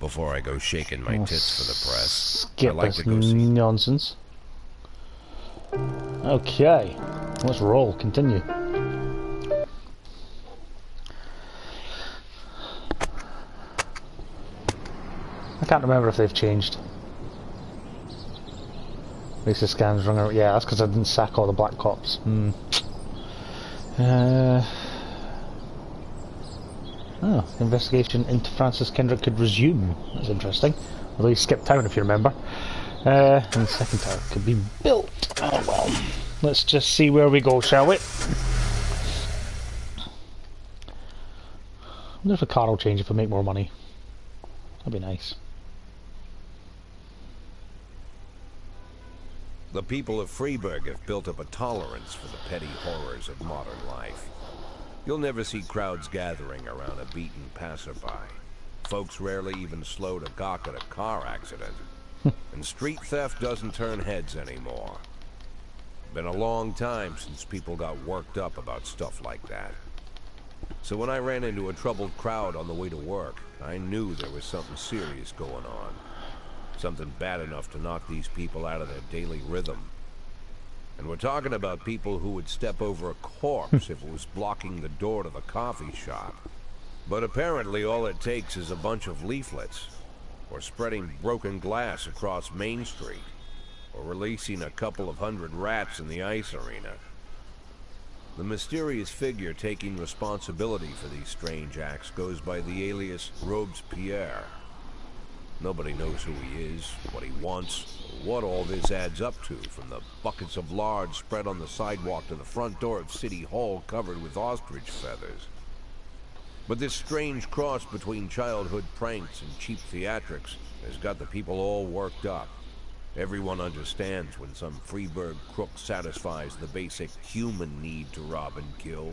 before I go shaking my tits for the press. Skip I like this to go see. nonsense. Okay, let's roll. Continue. I can't remember if they've changed. Racist scans rung out. Yeah, that's because I didn't sack all the black cops. Oh, the investigation into Francis Kendrick could resume. That's interesting. Although he skipped town, if you remember. And the second tower could be built. Oh well. Let's just see where we go, shall we? I wonder if a car will change if we make more money. That'd be nice. The people of Freeburg have built up a tolerance for the petty horrors of modern life. You'll never see crowds gathering around a beaten passerby. Folks rarely even slow to gawk at a car accident. And street theft doesn't turn heads anymore. Been a long time since people got worked up about stuff like that. So when I ran into a troubled crowd on the way to work, I knew there was something serious going on. Something bad enough to knock these people out of their daily rhythm. And we're talking about people who would step over a corpse if it was blocking the door to the coffee shop. But apparently all it takes is a bunch of leaflets, or spreading broken glass across Main Street, or releasing a couple of hundred rats in the ice arena. The mysterious figure taking responsibility for these strange acts goes by the alias Robespierre. Nobody knows who he is, what he wants, or what all this adds up to, from the buckets of lard spread on the sidewalk to the front door of City Hall covered with ostrich feathers. But this strange cross between childhood pranks and cheap theatrics has got the people all worked up. Everyone understands when some Freeburg crook satisfies the basic human need to rob and kill.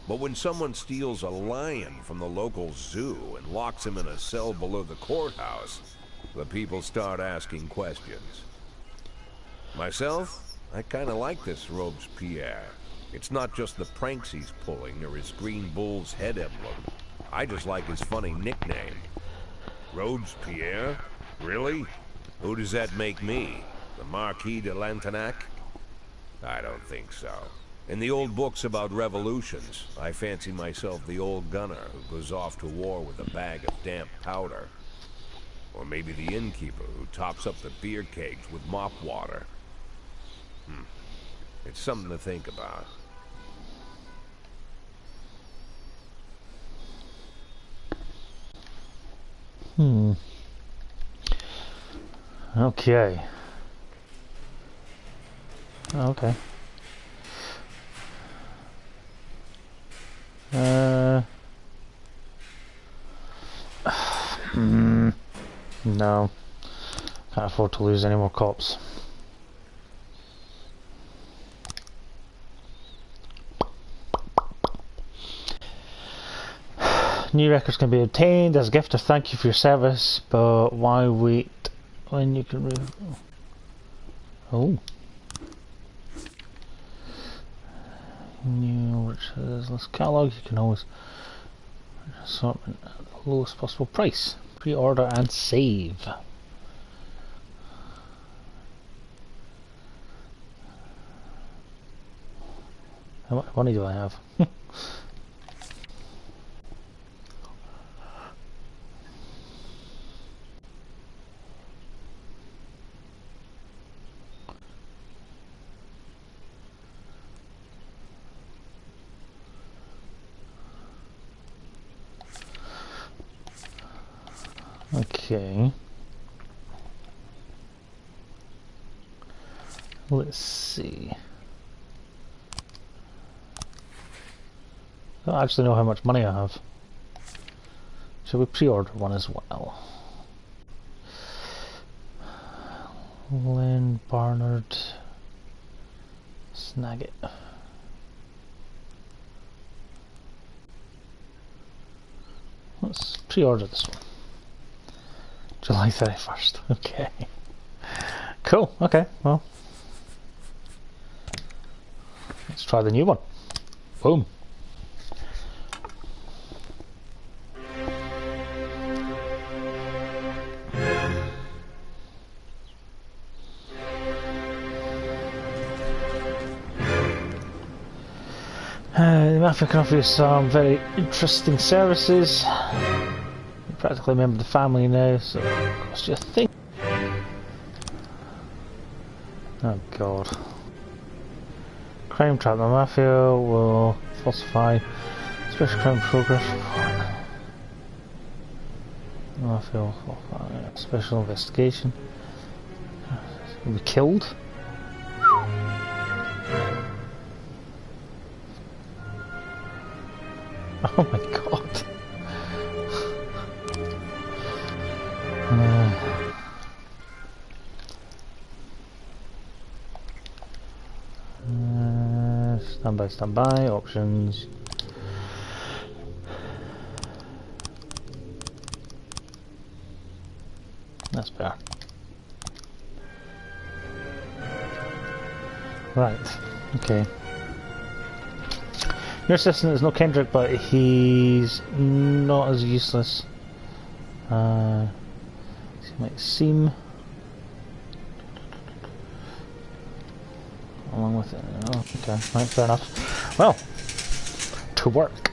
But when someone steals a lion from the local zoo and locks him in a cell below the courthouse, the people start asking questions. Myself, I kind of like this Robespierre. It's not just the pranks he's pulling or his green bull's head emblem. I just like his funny nickname. Robespierre? Really? Who does that make me? The Marquis de Lantenac? I don't think so. In the old books about revolutions, I fancy myself the old gunner who goes off to war with a bag of damp powder. Or maybe the innkeeper who tops up the beer kegs with mop water. It's something to think about. Okay. Okay. No. Can't afford to lose any more cops. New records can be obtained as a gift of thank you for your service, but why wait when you can New riches list catalog, you can always assortment at the lowest possible price. Pre-order and save. How much money do I have? Okay. Let's see. I don't actually know how much money I have. Shall we pre-order one as well? Lynn Barnard. Snag it. Let's pre-order this one. July 31st. Okay. Cool. Okay. Well. Let's try the new one. Boom. Mafia can offer you some very interesting services. You're practically a member of the family now, so it costs you a thing. Oh god. Crime trap. The Mafia will falsify special crime progress report. Mafia will falsify special investigation. Will be killed? Oh my god. Stand by, options. That's better. Right, okay. Your assistant is no Kendrick, but he's not as useless as he might seem. Along with it. Oh, okay, right, fair enough. Well, to work.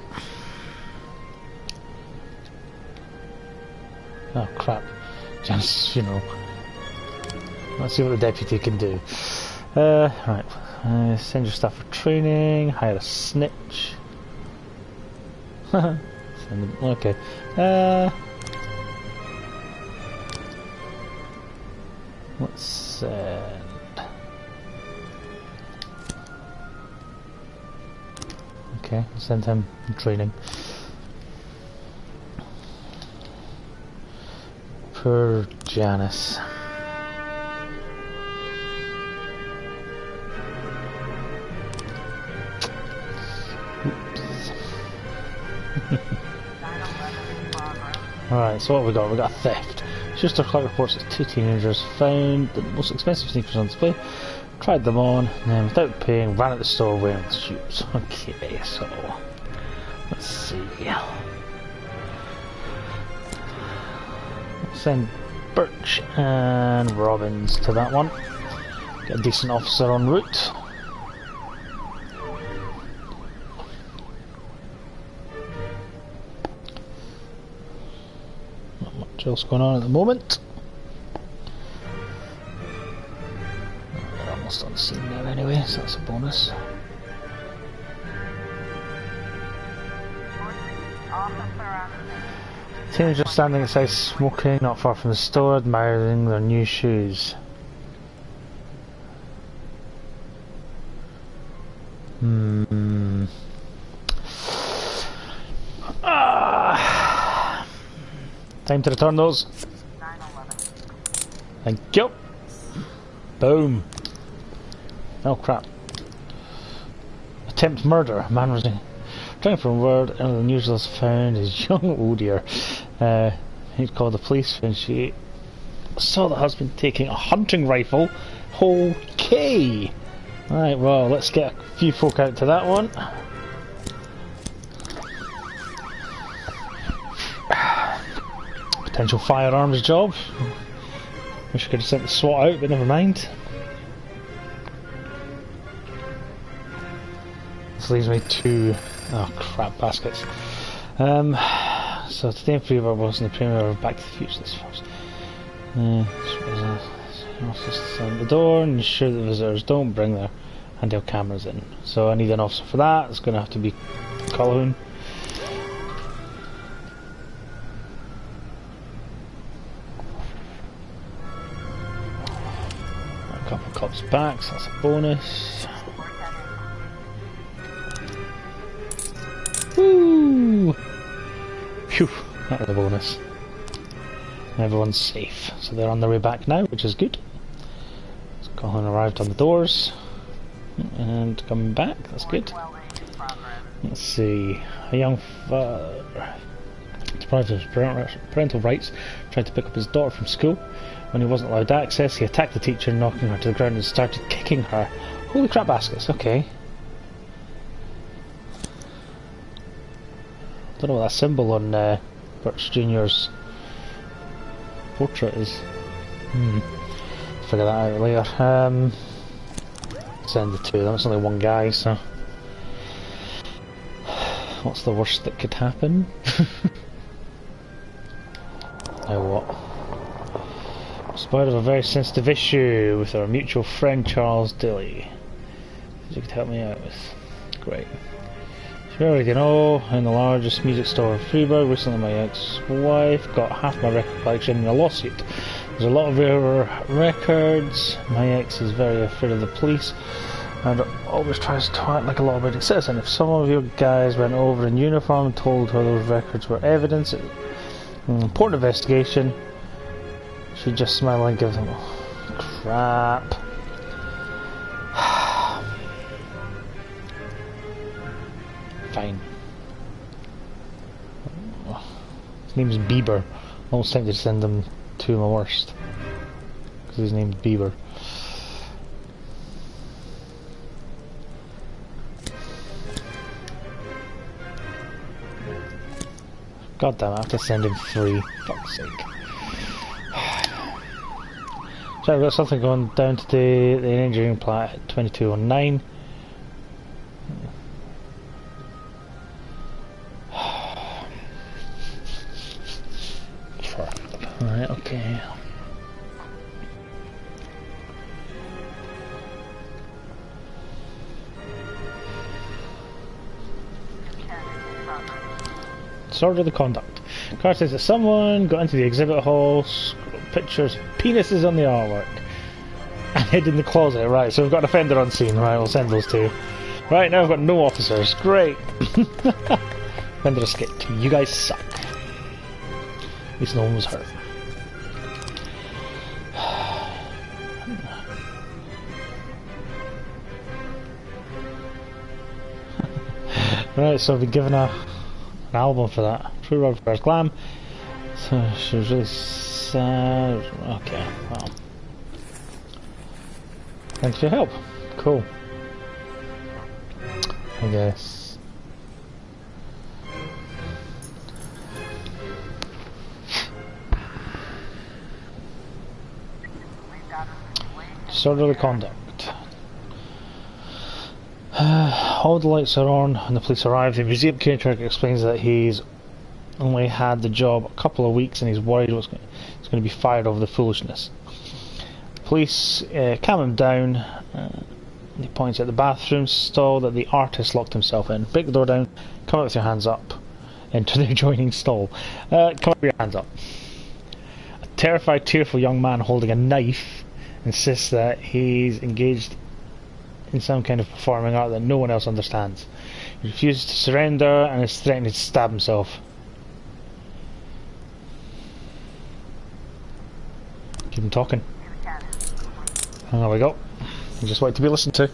Oh crap. Just, you know. Let's see what the deputy can do. Right. Send your staff for training, hire a snitch. Okay. Let's send. Okay, send him training. Poor Janice. Alright, so what have we got? We got a theft. Schuster Clark reports that 2 teenagers found the most expensive sneakers on display, tried them on, and then without paying ran at the store wearing the shoes. Okay, so let's see. Send Birch and Robbins to that one. Get a decent officer en route. Not much else going on at the moment. They're almost on the scene now anyway, so that's a bonus. Teenagers standing outside smoking, not far from the store, admiring their new shoes. Time to return those. Thank you. Boom. Oh crap. Attempt murder. Man was trying for a word, and the unusual is found his young, oh dear. He'd called the police when she saw the husband taking a hunting rifle. Okay. Right, well, let's get a few folk out to that one. Potential firearms job. Wish I could have sent the SWAT out, but never mind. This leaves me to... oh crap, baskets. So today in Freeburg wasn't the premiere of Back to the Future this first. Just on the door and ensure the visitors don't bring their handheld cameras in. So I need an officer for that. It's going to have to be Calhoun. A couple of cops back, so that's a bonus. Woo! Phew, that was a bonus. Everyone's safe, so they're on their way back now, which is good. So Colin arrived on the doors and coming back, that's good. Let's see, a young father deprived of his parental rights tried to pick up his daughter from school. When he wasn't allowed access, he attacked the teacher, knocking her to the ground and started kicking her. Holy crap baskets, okay. Don't know what that symbol on Birch Jr.'s portrait is. Figure that out later. Send the two of them, it's only one guy, so. What's the worst that could happen? Now what? Spite of a very sensitive issue with our mutual friend Charles Dilly. You could help me out with. Great. Sure, you know, in the largest music store in Freiburg, recently my ex-wife got half my record collection in a lawsuit. There's a lot of rare records. My ex is very afraid of the police and always tries to act like a law-abiding citizen. If some of you guys went over in uniform and told her those records were evidence, an important investigation, she'd just smile and give them crap. Fine. His name's Bieber. Almost tempted to send him to my worst. Because his name's Bieber. God damn it, I have to send him 3. Fuck's sake. So I've got something going down to the engineering plant at 2209. Alright, okay. Disorderly conduct. Car says that someone got into the exhibit hall, pictures, penises on the artwork, and hid in the closet. Right, so we've got an offender on scene. Right, we'll send those two. Right, now we've got no officers. Great. Offender escaped. You guys suck. At least no one was hurt. Right, so I've been given an album for that. True Love First Glam. So she was really sad. Okay, well. Thanks for your help. Cool. I guess. Disorderly conduct. All the lights are on when the police arrive. The museum caretaker explains that he's only had the job a couple of weeks and he's worried he's going to be fired over the foolishness. The police calm him down. He points at the bathroom stall that the artist locked himself in. Break the door down, come out with your hands up. Enter the adjoining stall. Come out with your hands up. A terrified, tearful young man holding a knife insists that he's engaged in some kind of performing art that no one else understands. He refuses to surrender and is threatening to stab himself. Keep him talking. And there we go. You just wait to be listened to.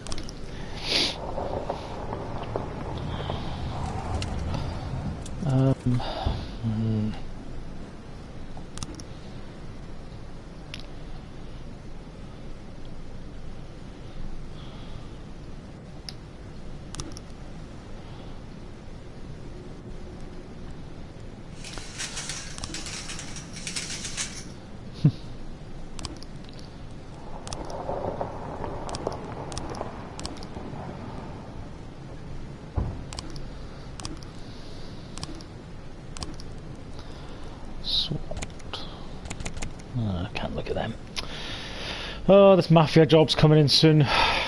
I can't look at them. Oh, this mafia job's coming in soon. I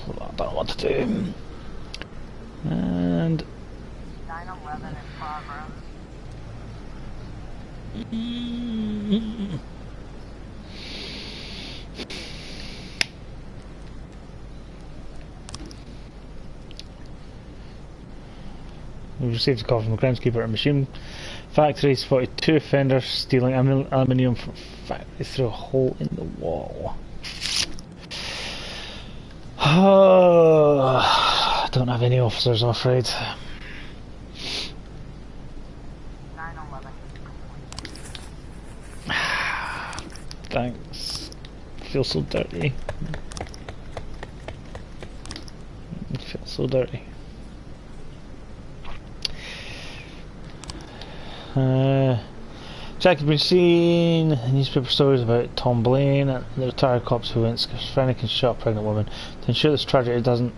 don't know what to do. And 9/11 in progress. We received a call from the groundskeeper at a machine factory. 42 offenders stealing aluminium from factories through a hole in the wall. I don't have any officers, I'm afraid. 9/11. Thanks. I feel so dirty. I feel so dirty. Jack has been seen in newspaper stories about Tom Blaine and the retired cops who went schizophrenic and shot a pregnant woman. To ensure this tragedy doesn't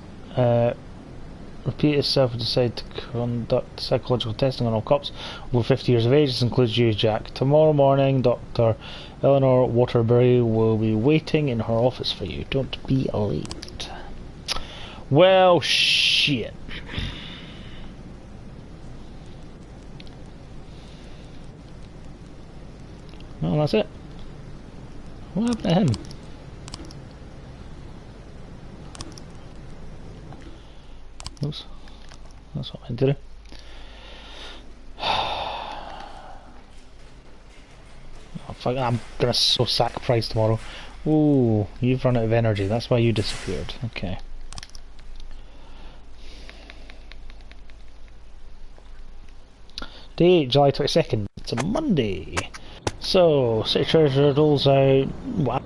repeat itself and decide to conduct psychological testing on all cops over 50 years of age. This includes you, Jack. Tomorrow morning, Dr. Eleanor Waterbury will be waiting in her office for you. Don't be late. Well, shit. Well, that's it. What happened to him? Oops. That's what I did. Oh, fuck, I'm gonna so sack Price tomorrow. Ooh, you've run out of energy. That's why you disappeared. Okay. Date, July 22nd. It's a Monday. So, City Treasurer doles out... Wow.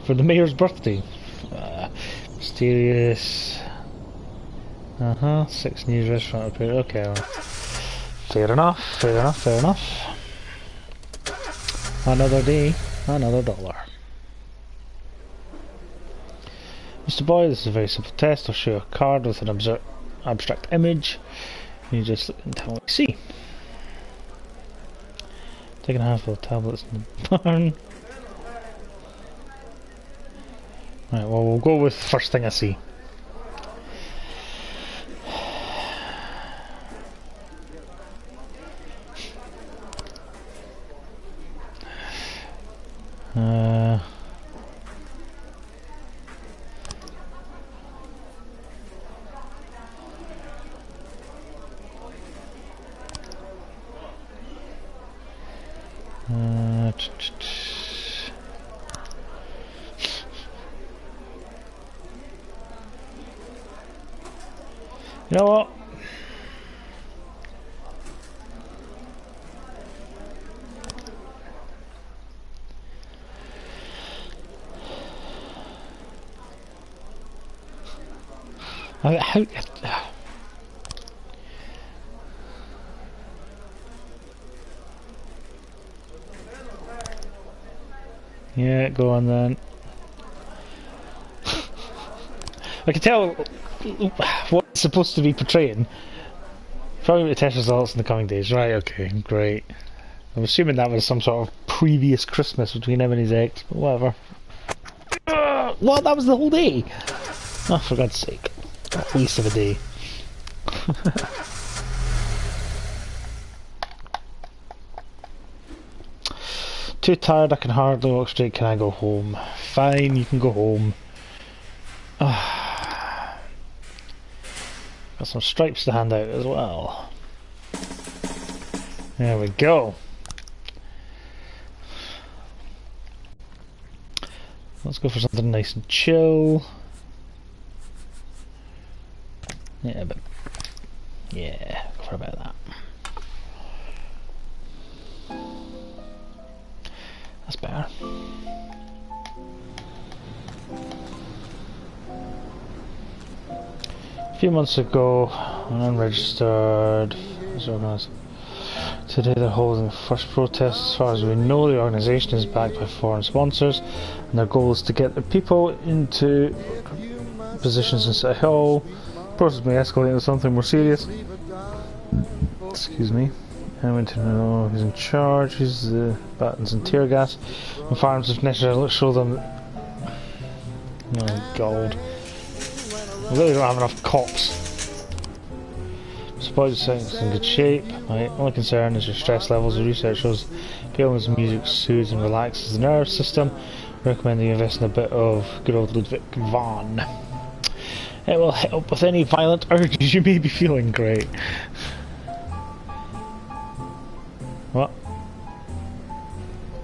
For the Mayor's birthday. Mysterious... 6 news restaurant appeared. Okay, well. Fair enough, fair enough, fair enough. Another day, another dollar. Mr. Boy, this is a very simple test. I'll show you a card with an abstract image. You just look and tell me what you see. Taking a handful of tablets in the barn. Right, well, we'll go with first thing I see. You know what? How? Yeah, go on then. I can tell what it's supposed to be portraying. Probably the test results in the coming days. Right, okay, great. I'm assuming that was some sort of previous Christmas between him and his ex, but whatever. What? That was the whole day? Oh, for God's sake. What a waste of a day. Too tired, I can hardly walk straight. Can I go home? Fine, you can go home. Got some stripes to hand out as well. There we go. Let's go for something nice and chill. Yeah, but yeah, go for about that. That's better. A few months ago, an unregistered today they're holding the first protest. As far as we know, the organisation is backed by foreign sponsors, and their goal is to get the people into positions in City Hall. The process may escalate into something more serious. Excuse me. I went to know who's in charge, who's the buttons and tear gas, and firearms if necessary. Let's show them. Oh, God. We really don't have enough cops. Suppose it's in good shape. My only concern is your stress levels. The research shows Gilman's music soothes and relaxes the nerve system. Recommending you invest in a bit of good old Ludwig van. It will help with any violent urges you may be feeling. Great. What?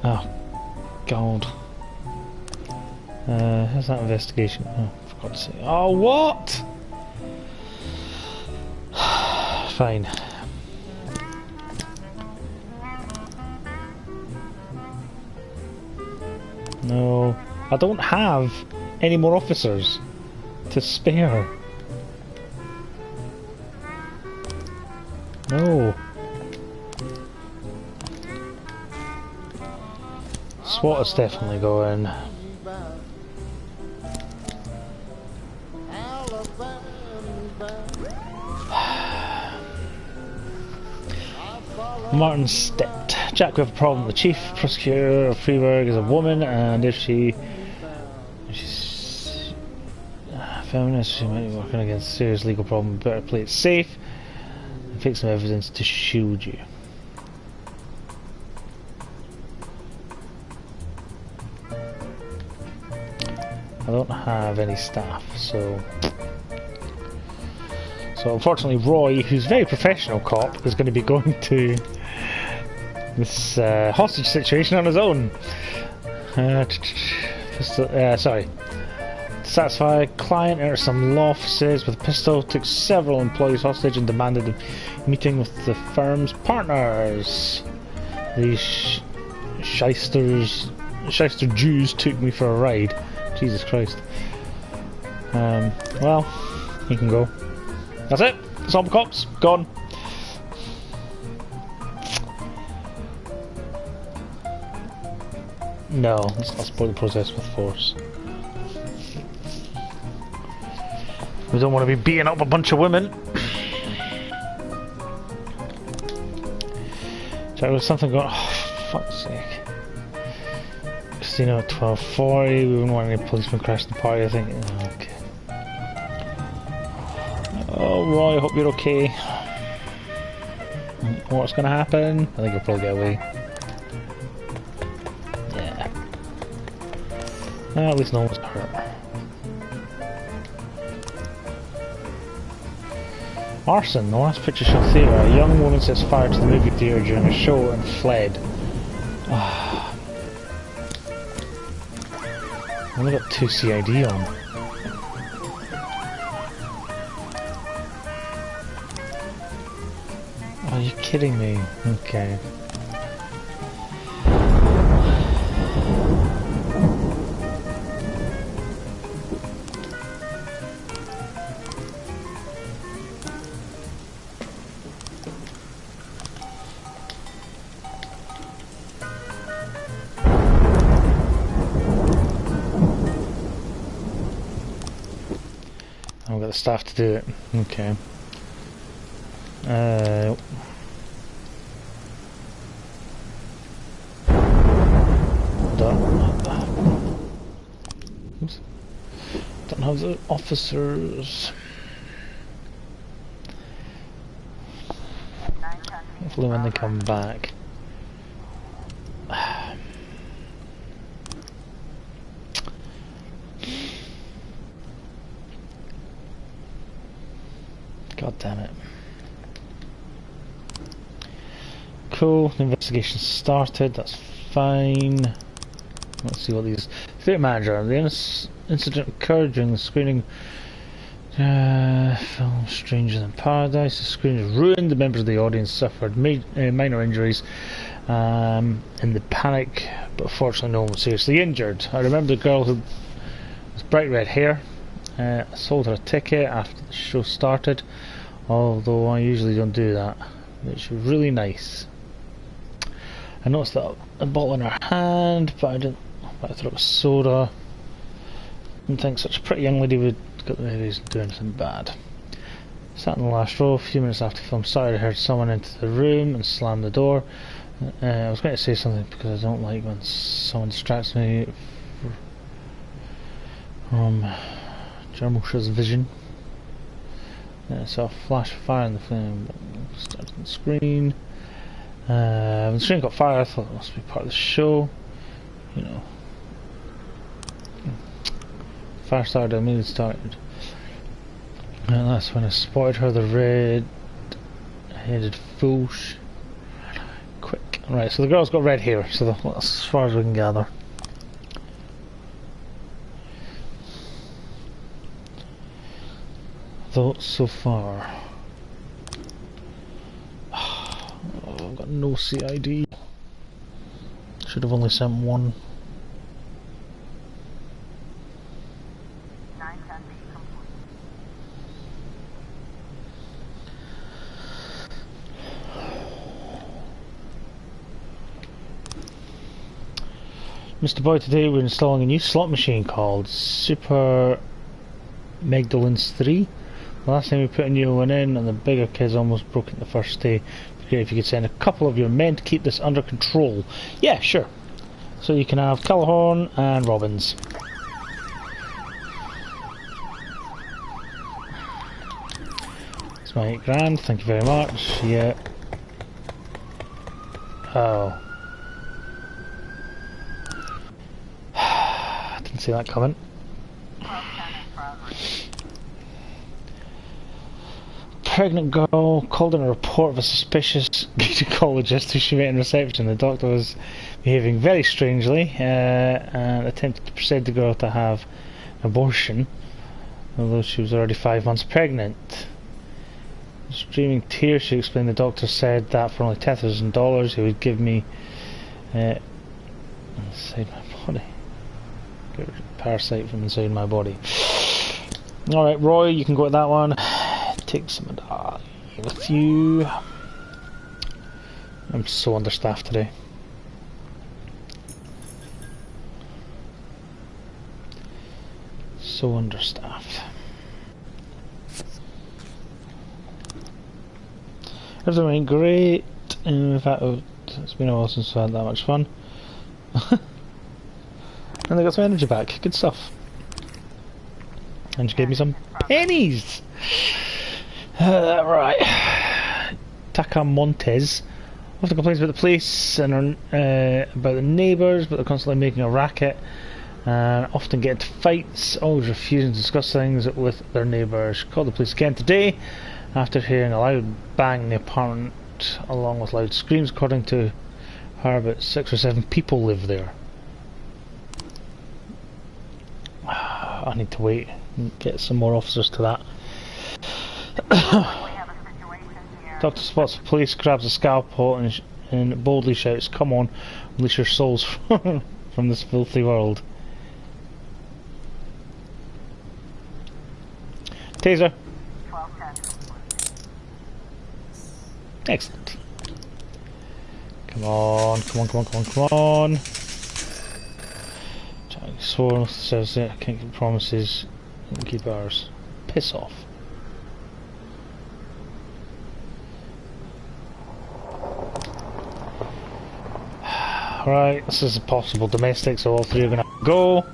Oh, God. How's that investigation? Oh, for God's sake. Oh, what? Fine. No, I don't have any more officers to spare. No. SWAT is definitely going. Martin Stitt. Jack, we have a problem. The chief prosecutor of Freiburg is a woman, and if she's a feminist, she might be working against a serious legal problem. Better play it safe and fix some evidence to shield you. I don't have any staff, so unfortunately Roy, who's a very professional cop, is going to be going to this hostage situation on his own. Sorry. To satisfy a client, entered some law offices with a pistol, took several employees hostage and demanded a meeting with the firm's partners. These shyster Jews took me for a ride. Jesus Christ. Well, you can go. That's it. That's all the cops. Gone. No, let's not spoil the process with force. We don't want to be beating up a bunch of women. So there was something going. Oh, fuck's sake. Casino at 12:40. We wouldn't want any policemen crashing the party, I think. Okay. Oh, Roy, I hope you're okay. What's gonna happen? I think you'll probably get away. Yeah. Well, at least no one's hurt. Arson. The last picture shows theatre. A young woman sets fire to the movie theatre during a show and fled. Ah. I've only got 2 CID on. Are you kidding me? Okay. I've got the staff to do it. Okay. Oops. Don't have the officers. Hopefully when they come back. God damn it. Cool, the investigation started, that's fine. Let's see what these... Theatre manager, the incident occurred during the screening film Strangers in Paradise. The screening was ruined, the members of the audience suffered minor injuries in the panic, but fortunately no one was seriously injured. I remember the girl who was bright red hair. I sold her a ticket after the show started, although I usually don't do that, which was really nice. I noticed that a bottle in her hand, but I thought it was soda. I didn't think such a pretty young lady would get the babies do anything bad. Sat in the last row. A few minutes after the film started, I heard someone into the room and slam the door. I was going to say something because I don't like when someone distracts me from Jarmusha's vision. I saw a flash of fire in the flame, started on the screen. When the screen got fire, I thought it must be part of the show. You know. Fire started, I immediately started. And that's when I spotted her, the red-headed fool. Quick. Right, so the girl's got red hair, so that's as far as we can gather. Thoughts so far. Oh, I've got no CID. Should have only sent one. 910 complete. Mr. Boy, today we're installing a new slot machine called Super Magdalene's 3. The last time we put a new one in and the bigger kids almost broke it the first day here if you could send a couple of your men to keep this under control. Yeah, sure. So you can have Callahorn and Robbins. It's my 8 grand, thank you very much. Yeah. Oh. Didn't see that coming. 1210 in progress. Pregnant girl called in a report of a suspicious gynecologist who she met in reception. The doctor was behaving very strangely and attempted to persuade the girl to have an abortion, although she was already 5 months pregnant. Streaming tears, she explained the doctor said that for only $10,000 he would give me inside my body. Get rid of the parasite from inside my body. Alright, Roy, you can go at that one. Take some of that with you. I'm so understaffed today. So understaffed. Everything went great. In fact, it's been a while since I had that much fun. And I got some energy back. Good stuff. And she gave me some pennies. Right. Tacamontes often complains about the police and about the neighbours, but they're constantly making a racket and often get into fights, always refusing to discuss things with their neighbours. Called the police again today after hearing a loud bang in the apartment along with loud screams. According to her, about 6 or 7 people live there. I need to wait and get some more officers to that. We have a situation here. Doctor spots the police, grabs a scalpel and boldly shouts, "Come on, release your souls from this filthy world." Taser. 1210. Excellent. Come on, come on, come on, come on, come on. Sworn says that I can't keep promises, and keep ours. Piss off. Right, this is a possible domestic, so all 3 are gonna go.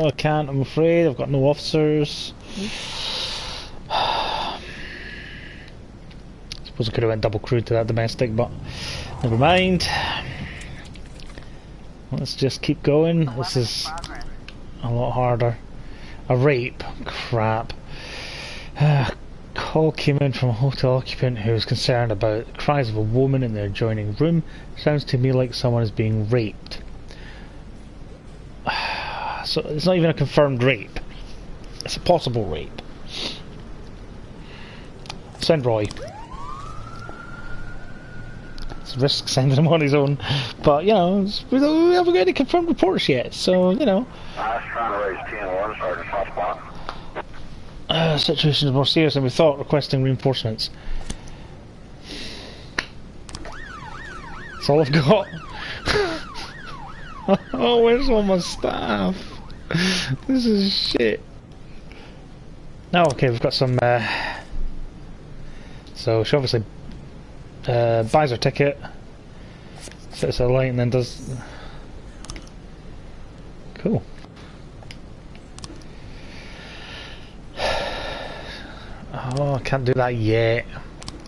I can't, I'm afraid. I've got no officers. Suppose I could have went double crew to that domestic, but never mind. Let's just keep going. This is a lot harder. A rape. Crap. Call came in from a hotel occupant who was concerned about the cries of a woman in the adjoining room. Sounds to me like someone is being raped. So it's not even a confirmed rape. It's a possible rape. Send Roy. It's a risk sending him on his own, but you know, we haven't got any confirmed reports yet, so you know. I was trying to raise 10-1, Sergeant Hotspot. Situation is more serious than we thought, requesting reinforcements. That's all I've got. Oh, where's all my staff? This is shit. Oh, okay, we've got some. So she obviously buys her ticket, sets her light, and then does. Cool. Oh, I can't do that yet. For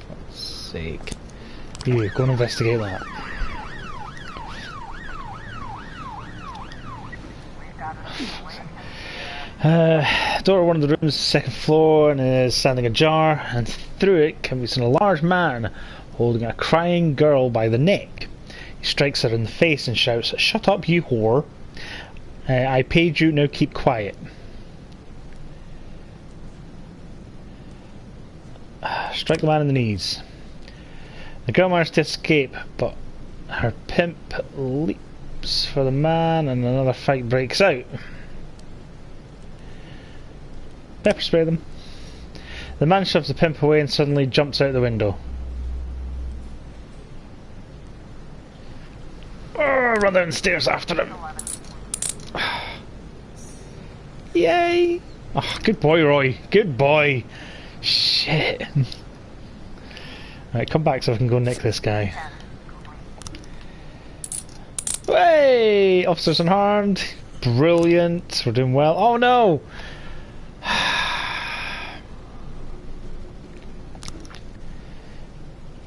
God's sake. You go and investigate that. Door of one of the rooms, second floor, and is standing ajar, and through it can be seen a large man holding a crying girl by the neck. He strikes her in the face and shouts, "Shut up, you whore! I paid you, now keep quiet." Strike the man in the knees. The girl manages to escape, but her pimp leaps for the man, and another fight breaks out. Pepper spray them. The man shoves the pimp away and suddenly jumps out the window. Oh, run down the stairs after him. Yay! Oh, good boy, Roy. Good boy. Shit. Right, come back so I can go nick this guy. Hey! Officers unharmed. Brilliant. We're doing well. Oh no!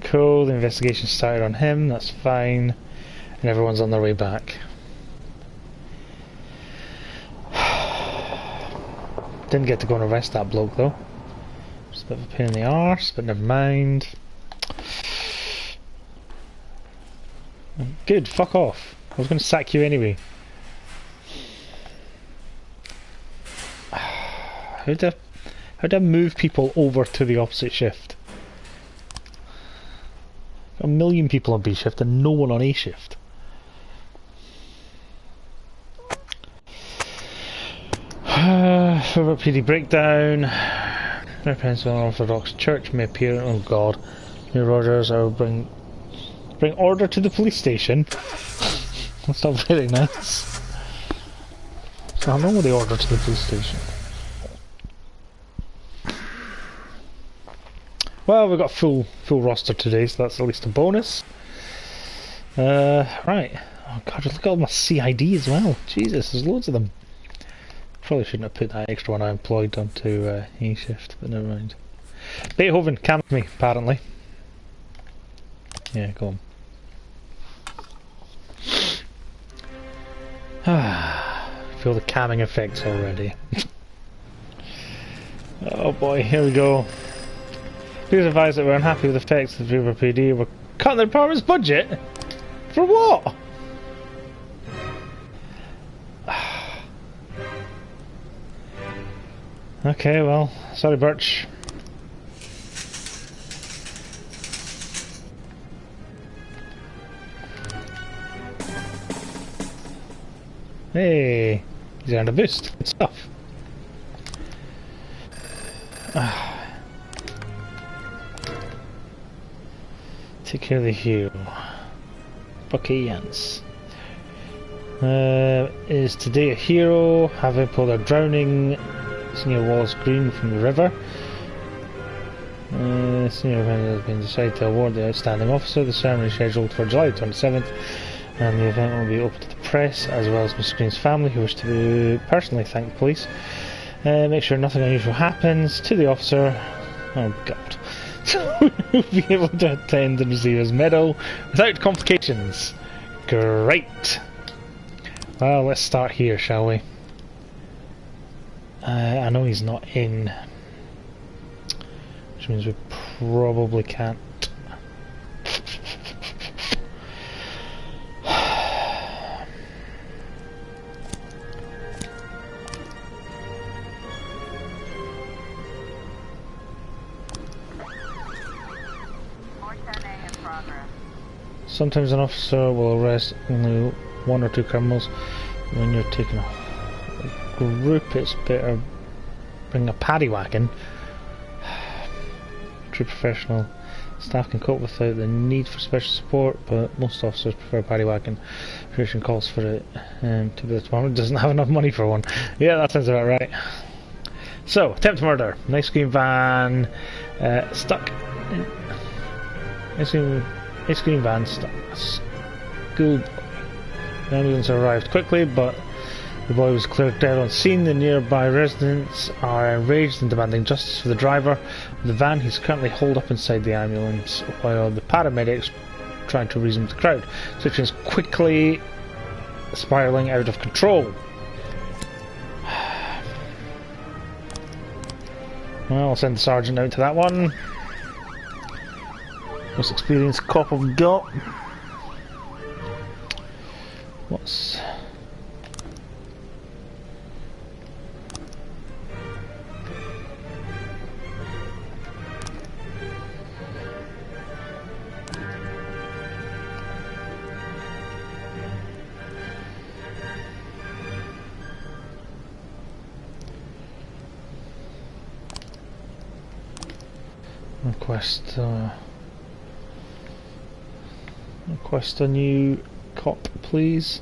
Cool, the investigation started on him, that's fine. And everyone's on their way back. Didn't get to go and arrest that bloke though. Just a bit of a pain in the arse, but never mind. Good, fuck off. I was going to sack you anyway. How do I move people over to the opposite shift? Got a million people on B shift and no one on A shift. Further PD breakdown. Reprehensible Orthodox Church may appear. Oh God, new orders. I will bring order to the police station. That's not very nice. So I know the order to the police station. Well, we've got full roster today, so that's at least a bonus. Right. Oh God, look at all my CID as well. Jesus, there's loads of them. Probably shouldn't have put that extra one I employed onto E shift, but never mind. Beethoven camped me, apparently. Yeah, go on. Feel the calming effects already. Oh boy, here we go. Please advise that we're unhappy with the effects of the River PD. We're cutting the department's budget? For what? Okay, well, sorry Birch. Hey, he's earned a boost. Good stuff. Take care of the hero. Bucky Yance. Is today a hero? Having pulled a drowning Senior Wallace Green from the river. Senior event has been decided to award the outstanding officer. The ceremony is scheduled for July 27th, and the event will be open to the press as well as Mr. Green's family, who wish to personally thank the police. Make sure nothing unusual happens to the officer. Oh God. Will be able to attend and receive his medal without complications. Great. Well, let's start here, shall we? I know he's not in, which means we probably can't. Sometimes an officer will arrest only one or two criminals. When you're taking a group, it's better bring a paddy wagon. True professional staff can cope without the need for special support, but most officers prefer a paddy wagon. Tradition calls for it. To the department doesn't have enough money for one. Yeah, that sounds about right. So, attempt murder. Nice green van stuck. Ice cream van stuck. School. The ambulance arrived quickly, but the boy was cleared dead on scene. The nearby residents are enraged and demanding justice for the driver of the van. He's currently holed up inside the ambulance while the paramedics trying to reason with the crowd. The situation is quickly spiraling out of control. Well, I'll send the sergeant out to that one. Most experienced cop I've got. What's... request a new cop, please.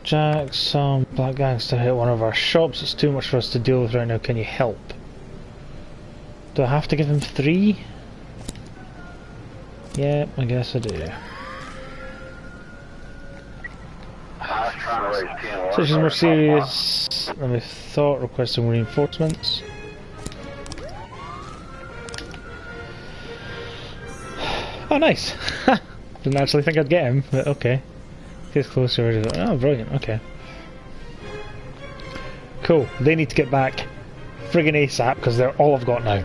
Jack, some black gangster hit one of our shops. It's too much for us to deal with right now. Can you help? Do I have to give him 3? Yeah, I guess I do. I was trying to raise 10 So she's more serious than we thought, requesting reinforcements. Oh, nice! Didn't actually think I'd get him, but okay. Gets closer. Oh, brilliant, okay. Cool, they need to get back friggin' ASAP because they're all I've got now.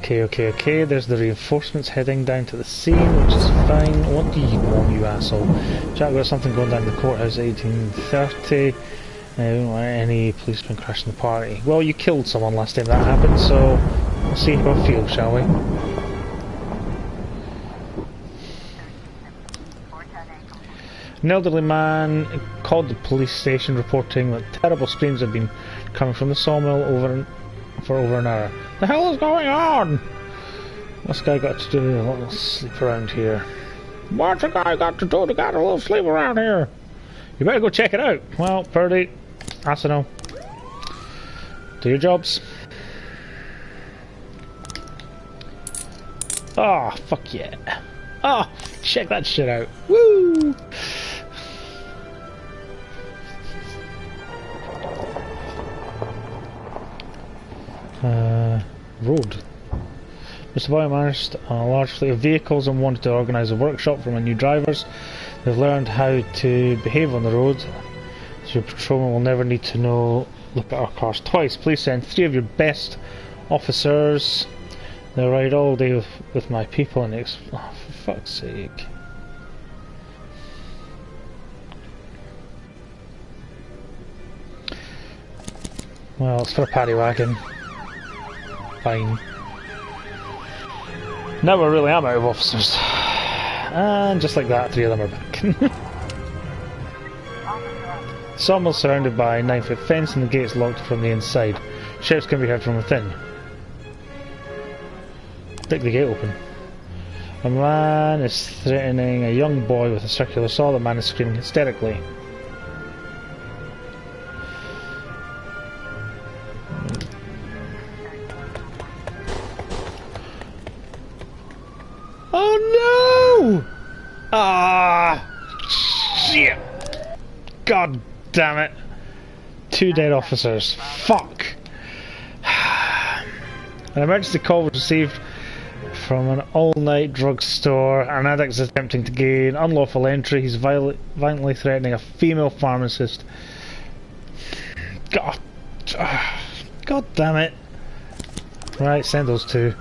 Okay, there's the reinforcements heading down to the scene, which is fine. What do you want, you asshole? Jack, got something going down in the courthouse at 1830. We don't want any policemen crashing the party. Well, you killed someone last time that happened, so we'll see how it feels, shall we? An elderly man called the police station reporting that terrible screams had been coming from the sawmill for over an hour. The hell is going on? What's the guy got to do with a little sleep around here? What's a guy got to do to get a little sleep around here? You better go check it out. Well, Purdy, I don't know. Do your jobs. Oh, fuck yeah. Oh, check that shit out. Woo! Road. Mr. Boyle managed a large fleet of vehicles and wanted to organise a workshop for my new drivers. They've learned how to behave on the road, so your patrolman will never need to look at our cars twice. Please send 3 of your best officers. They'll ride all day with my people and oh, for fuck's sake. Well, it's for a paddy wagon. Fine. Now I really am out of officers. And just like that, 3 of them are back. Sawmill surrounded by a 9-foot fence and the gates locked from the inside. Shouts can be heard from within. Break the gate open. A man is threatening a young boy with a circular saw. The man is screaming hysterically. Oh no! Ah, shit! God damn it! 2 dead officers. Fuck! An emergency call was received from an all-night drugstore. An addict is attempting to gain unlawful entry. He's violently threatening a female pharmacist. God damn it! Right, send those 2.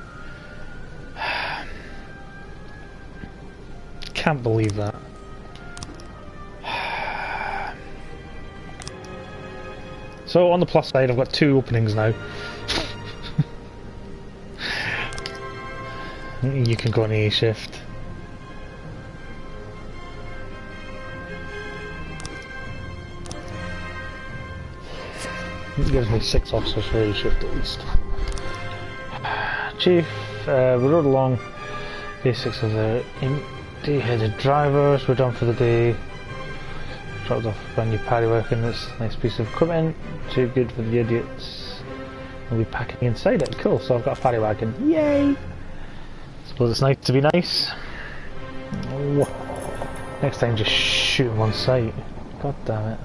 Can't believe that. So on the plus side, I've got 2 openings now. You can go on A shift. It gives me 6 officers for A shift at least. Chief, we rode along basics of the empty-headed drivers. We're done for the day. Dropped off a brand new paddy wagon. This nice piece of equipment. Too good for the idiots. We'll be packing inside it. Cool, so I've got a paddy wagon. Yay! Suppose it's nice to be nice. Oh. Next time just shoot him on sight. God damn it.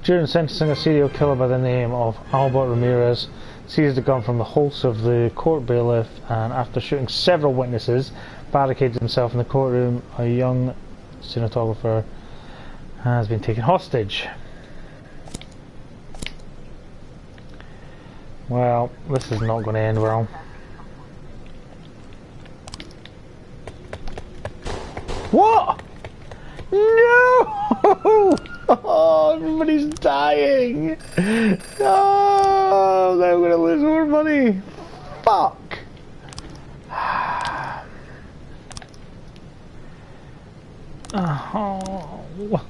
During sentencing, a serial killer by the name of Albert Ramirez seized a gun from the holster of the court bailiff and after shooting several witnesses barricaded himself in the courtroom. A young cinematographer has been taken hostage. Well, this is not going to end well. What? No! Oh, everybody's dying! No! Now I'm going to lose more money! Fuck! Oh,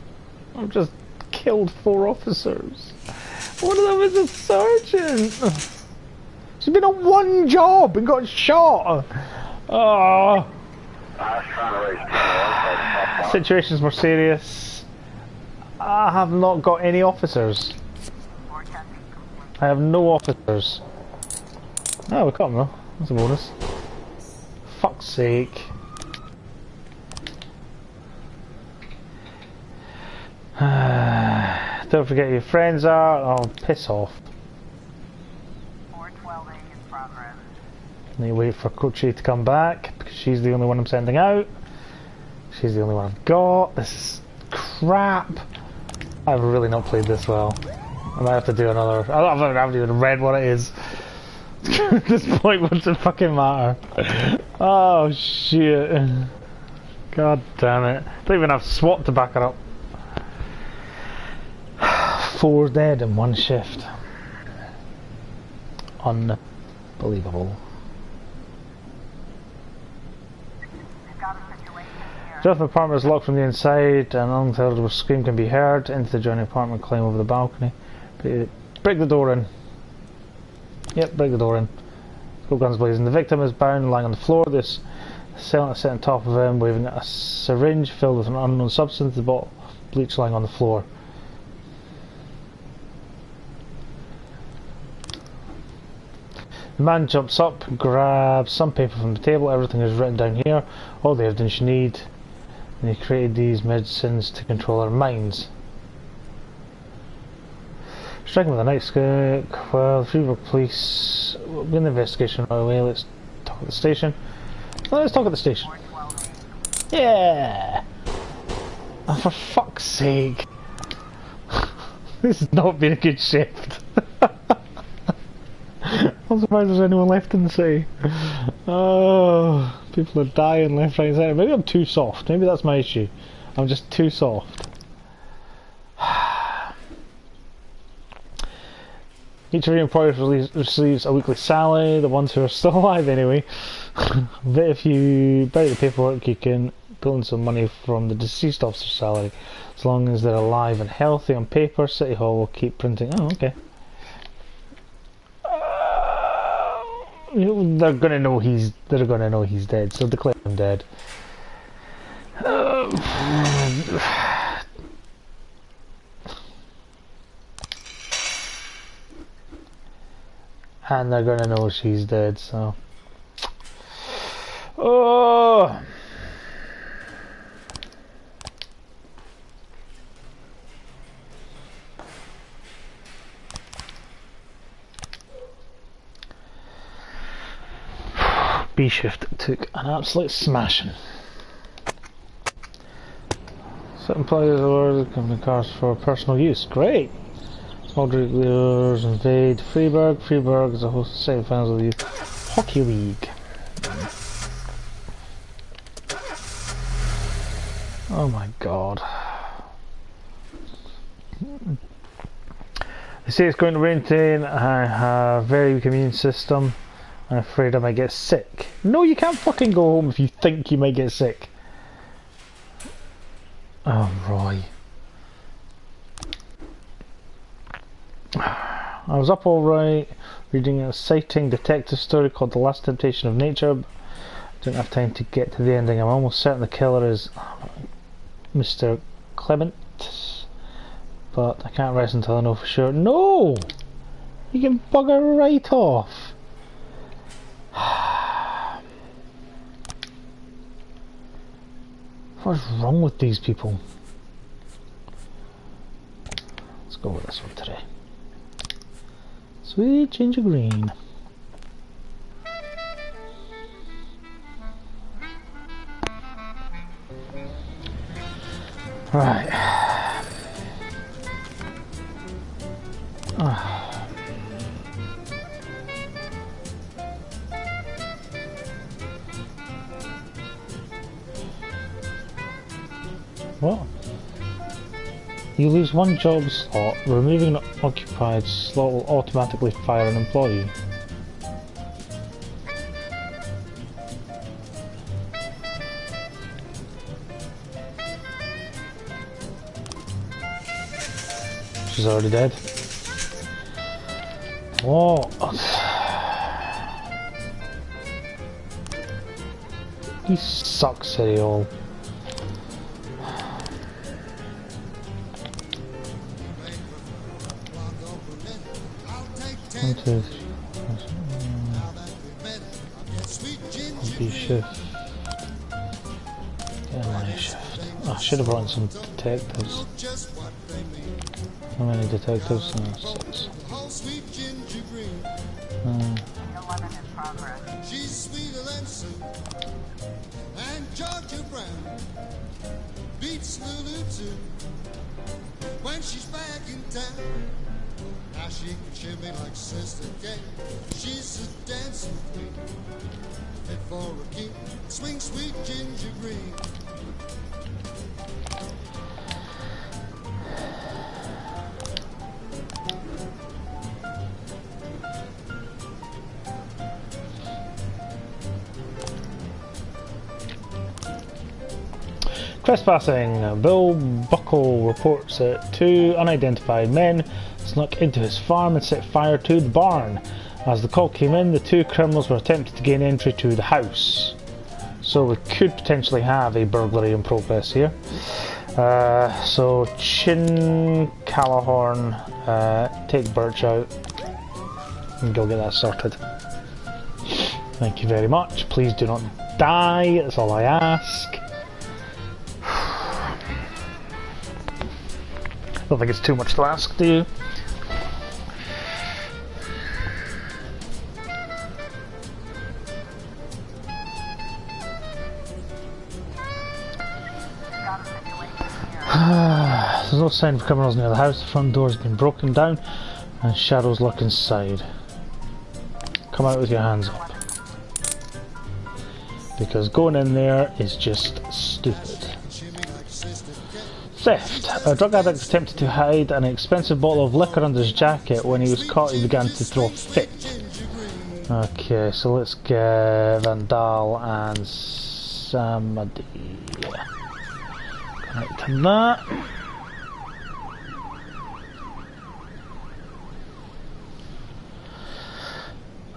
I've just killed 4 officers. One of them is a sergeant! She's been on one job and got shot. Oh. I was trying to raise 10 1. Situation's more serious. I have not got any officers. I have no officers. Oh, we caught him though. That's a bonus. Fuck's sake. Don't forget who your friends are. Oh, piss off. 412A in progress. Need to wait for Kochi to come back because she's the only one I'm sending out. She's the only one I've got. This is crap. I've really not played this well. I might have to do another. I haven't even read what it is. At this point, what's it fucking matter? Oh shit. God damn it. Don't even have SWAT to back it up. 4 dead in one shift. Unbelievable. We've got a situation here. Just apartment is locked from the inside and an unintelligible scream can be heard. Into the adjoining apartment, climb over the balcony. Break the door in. Yep, break the door in. Go guns blazing. The victim is bound, lying on the floor. This assailant is sitting on top of him, waving a syringe filled with an unknown substance. The bottle of bleach lying on the floor. The man jumps up, grabs some paper from the table. Everything is written down here. All the evidence you need. And he created these medicines to control our minds. Striking with a nightstick. Well, the Freeburg police will begin the investigation right away. Let's talk at the station. Let's talk at the station. 412A. Yeah! Oh, for fuck's sake. This has not been a good shift. I'm surprised there's anyone left in the city. Oh, people are dying left, right and centre. Maybe I'm too soft. Maybe that's my issue. I'm just too soft. Each of your employers receives a weekly salary, the ones who are still alive anyway. But if you bury the paperwork, you can pull in some money from the deceased officer's salary. As long as they're alive and healthy on paper, City Hall will keep printing. Oh, okay. They're gonna know he's dead, so declare him dead. And they're gonna know she's dead, so. Oh. B shift took an absolute smashing. Certain players ordered company cars for personal use. Great! Small group leaders invade Freeburg. Freeburg is a host of semi-finals of the Youth Hockey League. Oh my god. They say it's going to rain today and I have a very weak immune system. I'm afraid I might get sick. No, you can't fucking go home if you think you might get sick. Oh, Roy. I was up all right, reading an exciting detective story called The Last Temptation of Nature. I didn't have time to get to the ending. I'm almost certain the killer is Mr. Clement, but I can't rest until I know for sure. No! You can bugger right off. What's wrong with these people? Let's go with this one today. Sweet ginger green. Right. What? You lose one job slot. Removing an occupied slot will automatically fire an employee. She's already dead. What? He sucks, City Hall. One, two, three. B shift. Yeah, money shift. Oh, I should have brought in some detectives. How many detectives? No, 6. 11 in progress. She's sweeter than soup. And Georgia Brown beats Lulu too. When she's back in town, now she can shimmy like Sister Kate. She's a dancing queen, fit for a king. Swing sweet ginger green. Trespassing. Bill Buckle reports that 2 unidentified men snuck into his farm and set fire to the barn. As the call came in, the 2 criminals were attempting to gain entry to the house. So we could potentially have a burglary in progress here. So Chin, Callahorn, take Birch out and go get that sorted. Thank you very much. Please do not die, that's all I ask. I don't think it's too much to ask, do you? There's no sign of criminals near the house. The front door has been broken down and shadows lurk inside. Come out with your hands up. Because going in there is just stupid. Theft. A drug addict attempted to hide an expensive bottle of liquor under his jacket. When he was caught, he began to throw a fit. Okay, so let's get Vandal and Samadhi. Connect to that.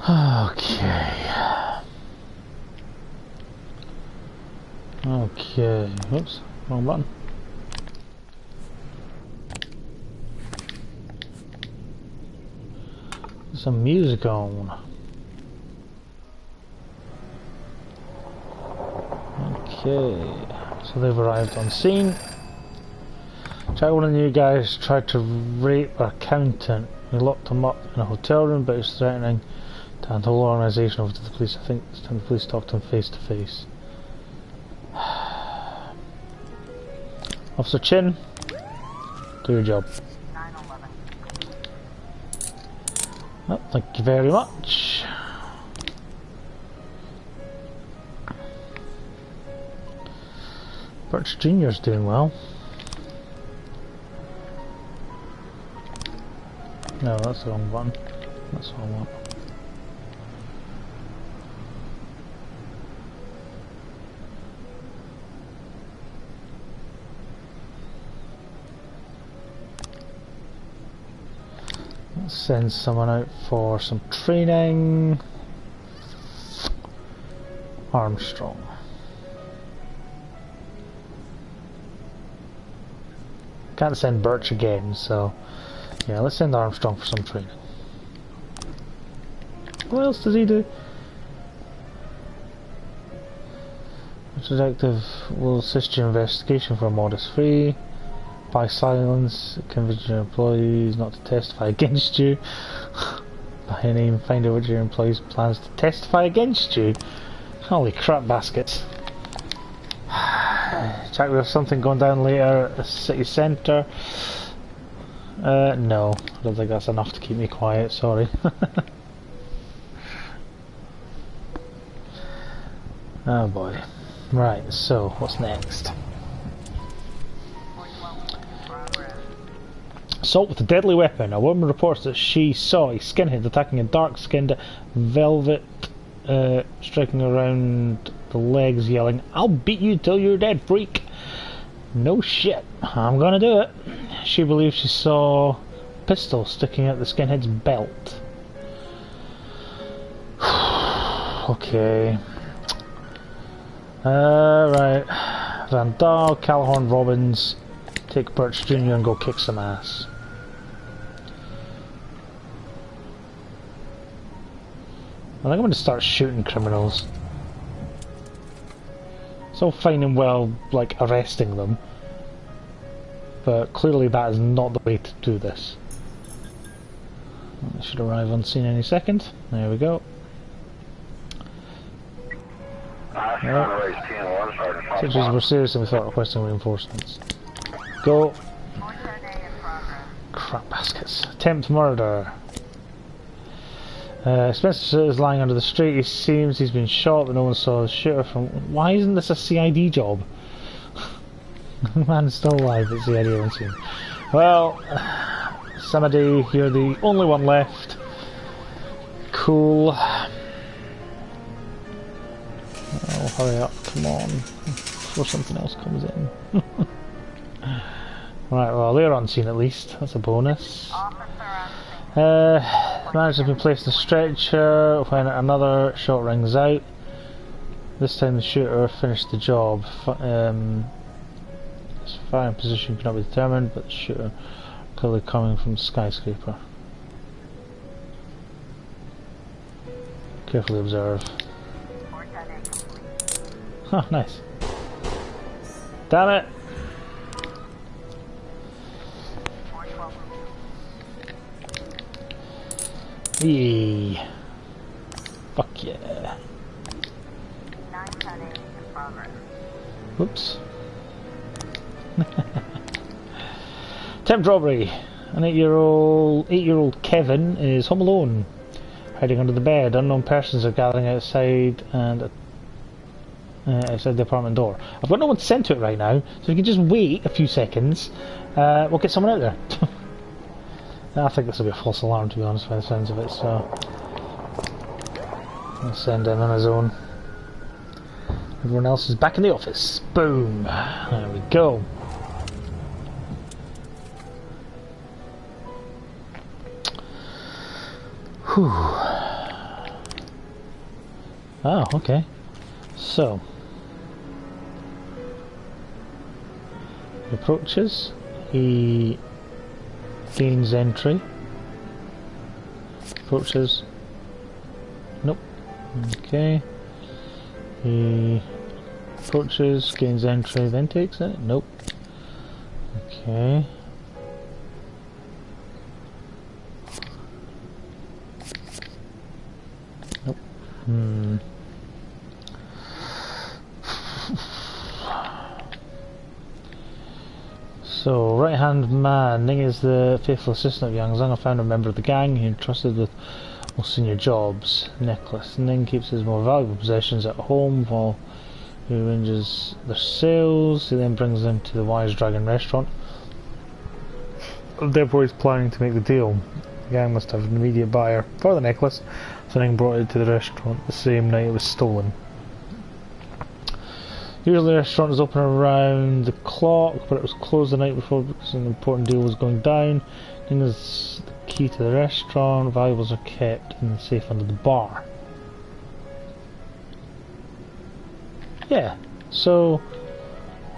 Okay. Okay. Oops, wrong button. Some music on. Okay, so they've arrived on scene. Jack, one of the new guys, tried to rape our accountant. We locked him up in a hotel room, but he was threatening to hand the whole organisation over to the police. I think it's time the police talked to him face to face. Officer Chin, do your job. 9/11. Well, thank you very much. Birch Jr.'s doing well. No, that's the wrong button. That's what I want. Let's send someone out for some training. Armstrong. Can't send Birch again, so yeah, let's send Armstrong for some training. What else does he do? The detective will assist your investigation for a modest fee. By silence, convince your employees not to testify against you. By name, find out which of your employees plans to testify against you. Holy crap baskets. Check we have something going down later at the city centre. No, I don't think that's enough to keep me quiet, sorry. Oh boy. Right, so what's next? Assault with a deadly weapon. A woman reports that she saw a skinhead attacking a dark-skinned velvet, striking around the legs, yelling, "I'll beat you till you're dead, freak!" No shit, I'm gonna do it. She believes she saw a pistol sticking out the skinhead's belt. Okay. Right. Van Dahl, Calhoun, Robbins, take Birch Jr. and go kick some ass. I think I'm going to start shooting criminals. It's all fine and well, like, arresting them. But clearly that is not the way to do this. I should arrive on scene any second. There we go. Trying to raise 10-1, Sergeant Fox. Situations were serious and we thought requesting reinforcements. Go. Crap baskets. Attempt murder. Spencer is lying under the street. He seems he's been shot, but no one saw the shooter from. Why isn't this a CID job? The man's still alive, but CID haven't seen. Well, somebody, you're the only one left. Cool. Oh, hurry up, come on. Before something else comes in. Right, well, they're on scene at least. That's a bonus. The manager has been placed in a stretcher when another shot rings out. This time the shooter finished the job. His firing position cannot be determined, but the shooter clearly coming from the skyscraper. Carefully observe. Huh, nice. Damn it! Yee. Fuck yeah. Whoops. Attempt robbery. An 8-year-old Kevin is home alone, hiding under the bed. Unknown persons are gathering outside and outside the apartment door. I've got no one sent to it right now, so if you can just wait a few seconds, we'll get someone out there. I think this will be a false alarm, to be honest, by the sounds of it, so I'll send him on his own. Everyone else is back in the office. Boom! There we go. Whew. Oh, okay. So he approaches, he gains entry, approaches, nope, okay, he approaches, gains entry, then takes it, nope, okay, nope, So, right-hand man, Ning is the faithful assistant of Yang Zhang, a founder member of the gang, he entrusted with most senior jobs. Nicholas. Ning keeps his more valuable possessions at home while he arranges their sales. He then brings them to the Wise Dragon restaurant. Therefore he's planning to make the deal. The gang must have an immediate buyer for the necklace, so Ning brought it to the restaurant the same night it was stolen. Usually the restaurant is open around the clock, but it was closed the night before because an important deal was going down. Ning is the key to the restaurant. Valuables are kept in the safe under the bar. Yeah, so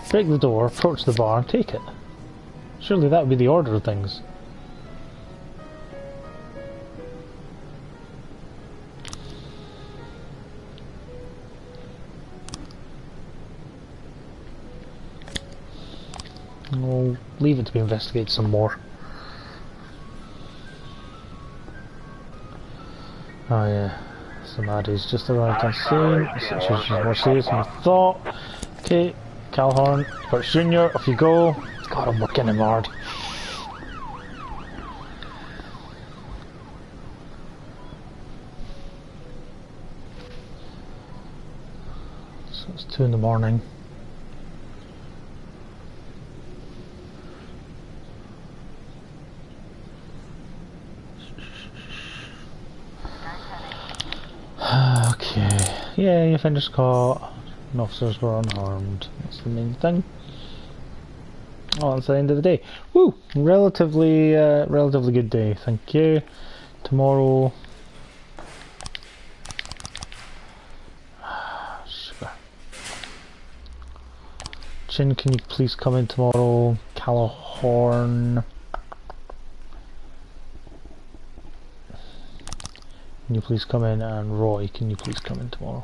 break the door, approach the bar and take it. Surely that would be the order of things. We'll leave it to be investigated some more. Oh yeah, somebody's just arrived on scene. The situation is more serious than I thought. Okay, Calhoun, Birch Jr., off you go. God, I'm working him hard. So it's 2 in the morning. Okay, yeah, your offenders caught, and officers were unharmed. That's the main thing. Oh, that's the end of the day. Woo! Relatively good day, thank you. Tomorrow... Sugar. Christian, can you please come in tomorrow? Callahorn. Can you please come in? And Roy, can you please come in tomorrow?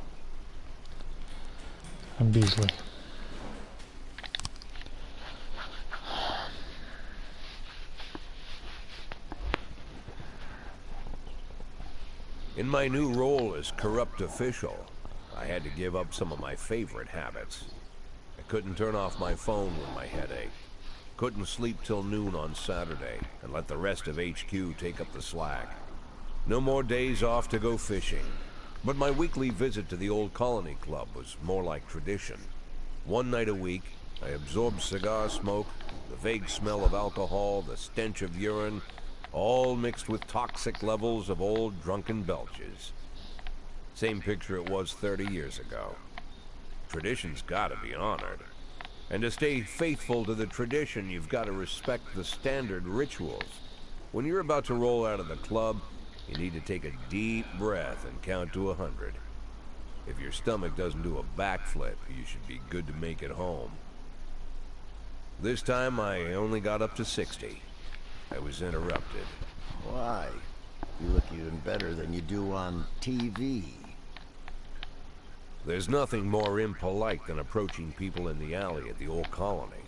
And Beasley. In my new role as corrupt official, I had to give up some of my favorite habits. I couldn't turn off my phone when my head ached. Couldn't sleep till noon on Saturday and let the rest of HQ take up the slack. No more days off to go fishing. But my weekly visit to the old colony club was more like tradition. One night a week, I absorbed cigar smoke, the vague smell of alcohol, the stench of urine, all mixed with toxic levels of old drunken belches. Same picture it was 30 years ago. Tradition's gotta be honored. And to stay faithful to the tradition, you've got to respect the standard rituals. When you're about to roll out of the club, you need to take a deep breath and count to 100. If your stomach doesn't do a backflip, you should be good to make it home. This time I only got up to 60. I was interrupted. Why? You look even better than you do on TV. There's nothing more impolite than approaching people in the alley at the old colony.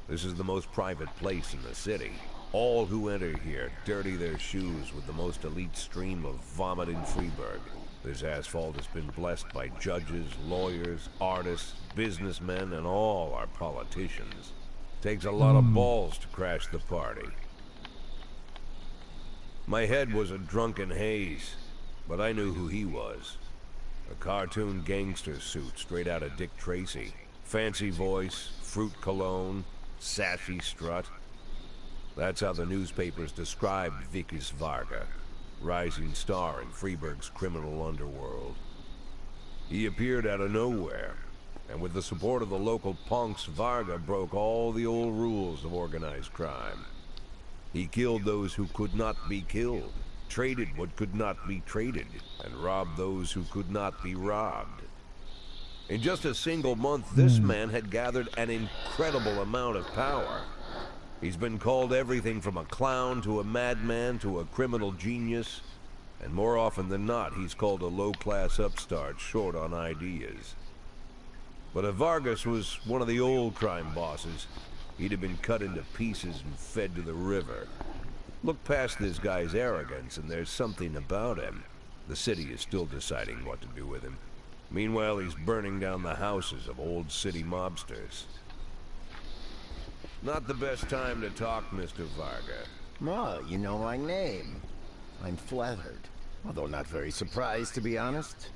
This is the most private place in the city. All who enter here dirty their shoes with the most elite stream of vomit in Freeburg. This asphalt has been blessed by judges, lawyers, artists, businessmen, and all our politicians. Takes a lot of balls to crash the party. My head was a drunken haze, but I knew who he was. A cartoon gangster suit straight out of Dick Tracy. Fancy voice, fruit cologne, sassy strut. That's how the newspapers described Vickis Varga, rising star in Freeburg's criminal underworld. He appeared out of nowhere, and with the support of the local punks, Varga broke all the old rules of organized crime. He killed those who could not be killed, traded what could not be traded, and robbed those who could not be robbed. In just a single month, this man had gathered an incredible amount of power. He's been called everything from a clown to a madman to a criminal genius, and more often than not, he's called a low-class upstart short on ideas. But if Vargas was one of the old crime bosses, he'd have been cut into pieces and fed to the river. Look past this guy's arrogance, and there's something about him. The city is still deciding what to do with him. Meanwhile, he's burning down the houses of old city mobsters. Not the best time to talk, Mr. Varga. Well, you know my name. I'm flattered, although not very surprised, to be honest.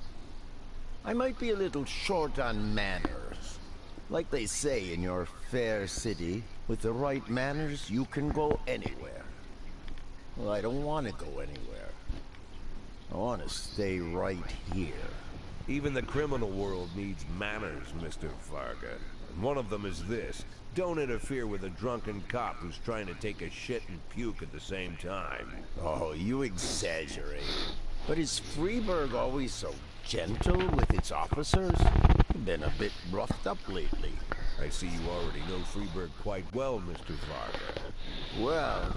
I might be a little short on manners. Like they say in your fair city, with the right manners, you can go anywhere. Well, I don't want to go anywhere. I want to stay right here. Even the criminal world needs manners, Mr. Varga. And one of them is this. Don't interfere with a drunken cop who's trying to take a shit and puke at the same time. Oh, you exaggerate. But is Freeburg always so gentle with its officers? You've been a bit roughed up lately. I see you already know Freeburg quite well, Mr. Varga. Well,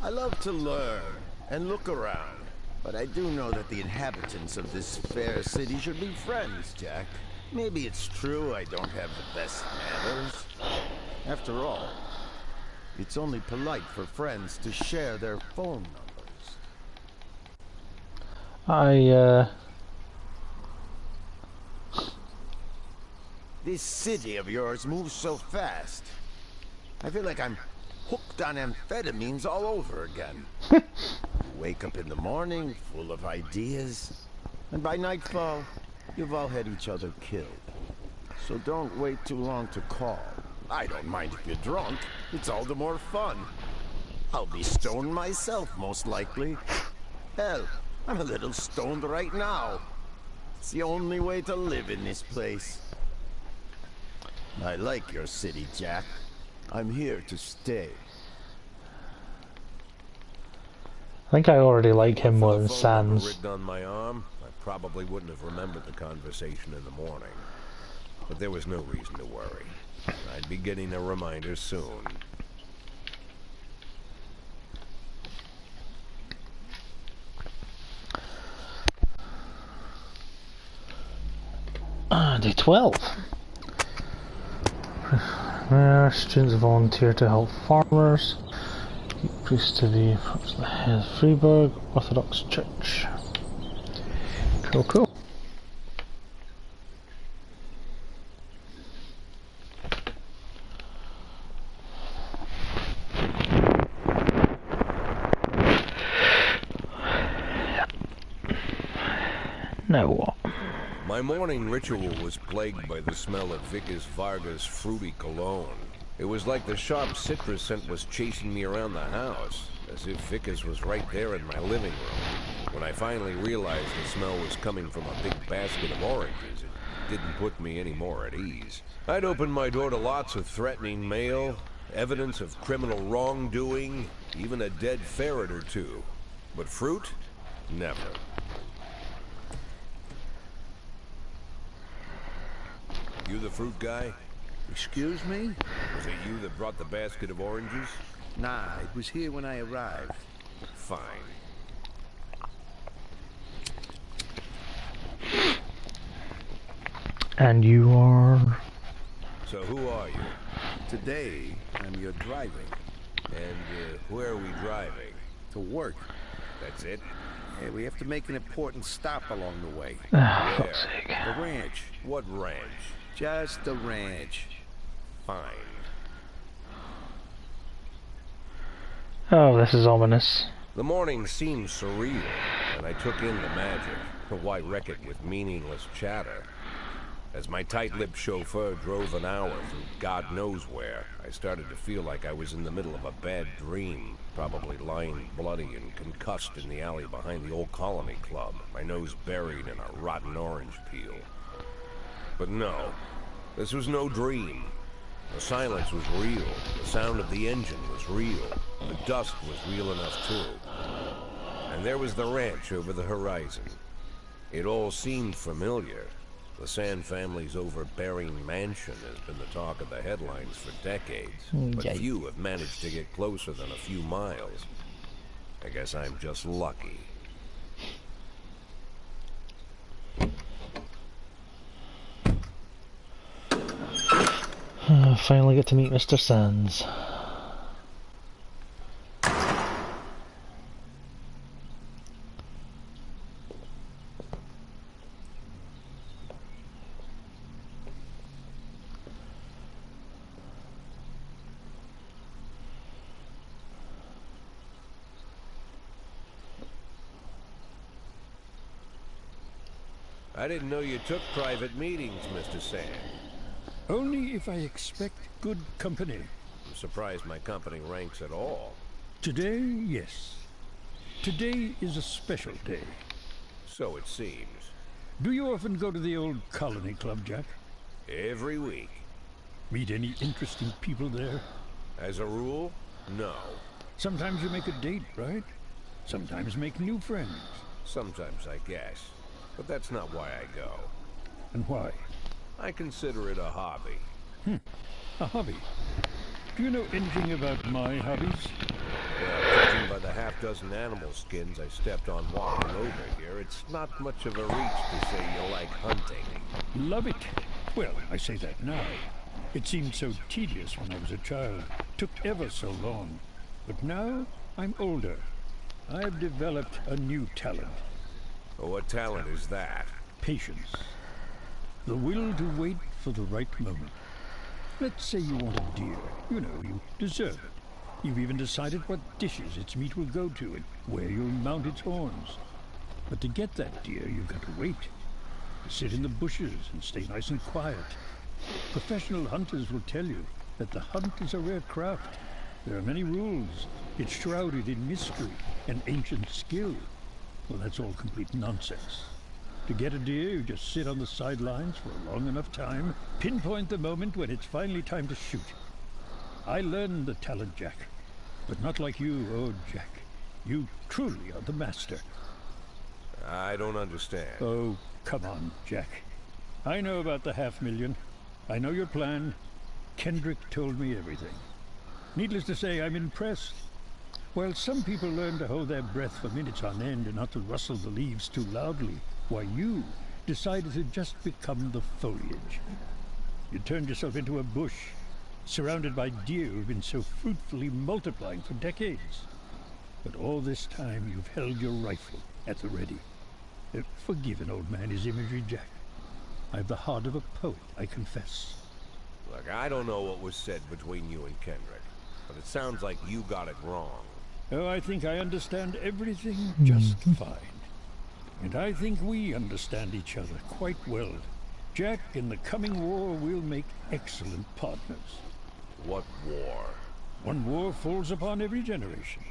I love to learn and look around. But I do know that the inhabitants of this fair city should be friends, Jack. Maybe it's true I don't have the best manners. After all, it's only polite for friends to share their phone numbers. This city of yours moves so fast. I feel like I'm hooked on amphetamines all over again. Wake up in the morning, full of ideas, and by nightfall, you've all had each other killed. So don't wait too long to call. I don't mind if you're drunk. It's all the more fun. I'll be stoned myself, most likely. Hell, I'm a little stoned right now. It's the only way to live in this place. I like your city, Jack. I'm here to stay. I think I already like him more than If the phone number Sans. written on my arm, I probably wouldn't have remembered the conversation in the morning. but there was no reason to worry. I'd be getting a reminder soon. Day 12. Students volunteer to help farmers. Priest to the head of Freiburg Orthodox Church. Cool, cool. Now what? My morning ritual was plagued by the smell of Vickers Vargas' fruity cologne. It was like the sharp citrus scent was chasing me around the house, as if Vickers was right there in my living room. When I finally realized the smell was coming from a big basket of oranges, it didn't put me any more at ease. I'd opened my door to lots of threatening mail, evidence of criminal wrongdoing, even a dead ferret or two. But fruit? Never. You the fruit guy? Excuse me? Was it you that brought the basket of oranges? Nah, it was here when I arrived. Fine. And you are... So who are you? Today, I'm your driver. And where are we driving? To work. That's it? Yeah, we have to make an important stop along the way. Ah, fuck's sake. The ranch. What ranch? Just the ranch. Fine. Oh, this is ominous. The morning seemed surreal, and I took in the magic. Why wreck it with meaningless chatter? As my tight-lipped chauffeur drove an hour through God knows where, I started to feel like I was in the middle of a bad dream, probably lying bloody and concussed in the alley behind the old Colony Club, my nose buried in a rotten orange peel. But no, this was no dream. The silence was real, the sound of the engine was real, the dust was real enough too. And there was the ranch over the horizon. It all seemed familiar. The Sand family's overbearing mansion has been the talk of the headlines for decades, but few have managed to get closer than a few miles. I guess I'm just lucky. Finally get to meet Mr. Sands. I didn't know you took private meetings, Mr. Sand. Only if I expect good company. I'm surprised my company ranks at all. Today, yes. Today is a special day. So it seems. Do you often go to the old Colony Club, Jack? Every week. Meet any interesting people there? As a rule, no. Sometimes you make a date, right? Sometimes make new friends. Sometimes, I guess. But that's not why I go. And why? I consider it a hobby. A hobby. Do you know anything about my hobbies? Well, judging by the half-dozen animal skins I stepped on walking over here, it's not much of a reach to say you like hunting. Love it. Well, I say that now. It seemed so tedious when I was a child. Took ever so long. But now, I'm older. I've developed a new talent. What talent is that? Patience. The will to wait for the right moment. Let's say you want a deer. You know, you deserve it. You've even decided what dishes its meat will go to and where you'll mount its horns. But to get that deer, you've got to wait. Sit in the bushes and stay nice and quiet. Professional hunters will tell you that the hunt is a rare craft. There are many rules. It's shrouded in mystery and ancient skill. Well, that's all complete nonsense. To get a deer, you just sit on the sidelines for a long enough time, pinpoint the moment when it's finally time to shoot. I learned the talent, Jack. But not like you, oh, Jack. You truly are the master. I don't understand. Oh, come on, Jack. I know about the 500,000. I know your plan. Kendrick told me everything. Needless to say, I'm impressed. While some people learn to hold their breath for minutes on end and not to rustle the leaves too loudly, why you decided to just become the foliage. You turned yourself into a bush, surrounded by deer who've been so fruitfully multiplying for decades. But all this time you've held your rifle at the ready. Forgive an old man his imagery, Jack. I've the heart of a poet, I confess. Look, I don't know what was said between you and Kendrick, but it sounds like you got it wrong. Oh, I think I understand everything just fine. And I think we understand each other quite well. Jack, in the coming war, we'll make excellent partners. What war? One war falls upon every generation.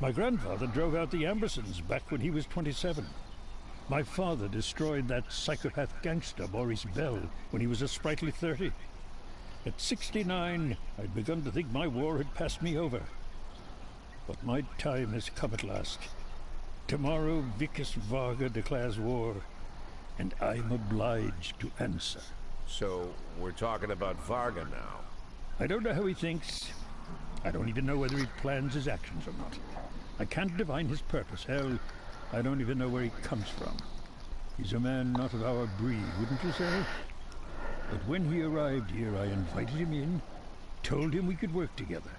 My grandfather drove out the Ambersons back when he was 27. My father destroyed that psychopath gangster, Maurice Bell, when he was a sprightly 30. At 69, I'd begun to think my war had passed me over. But my time has come at last. Tomorrow, Vicus Varga declares war, and I'm obliged to answer. So, we're talking about Varga now. I don't know how he thinks. I don't even know whether he plans his actions or not. I can't divine his purpose. Hell, I don't even know where he comes from. He's a man not of our breed, wouldn't you say? But when he arrived here, I invited him in, told him we could work together.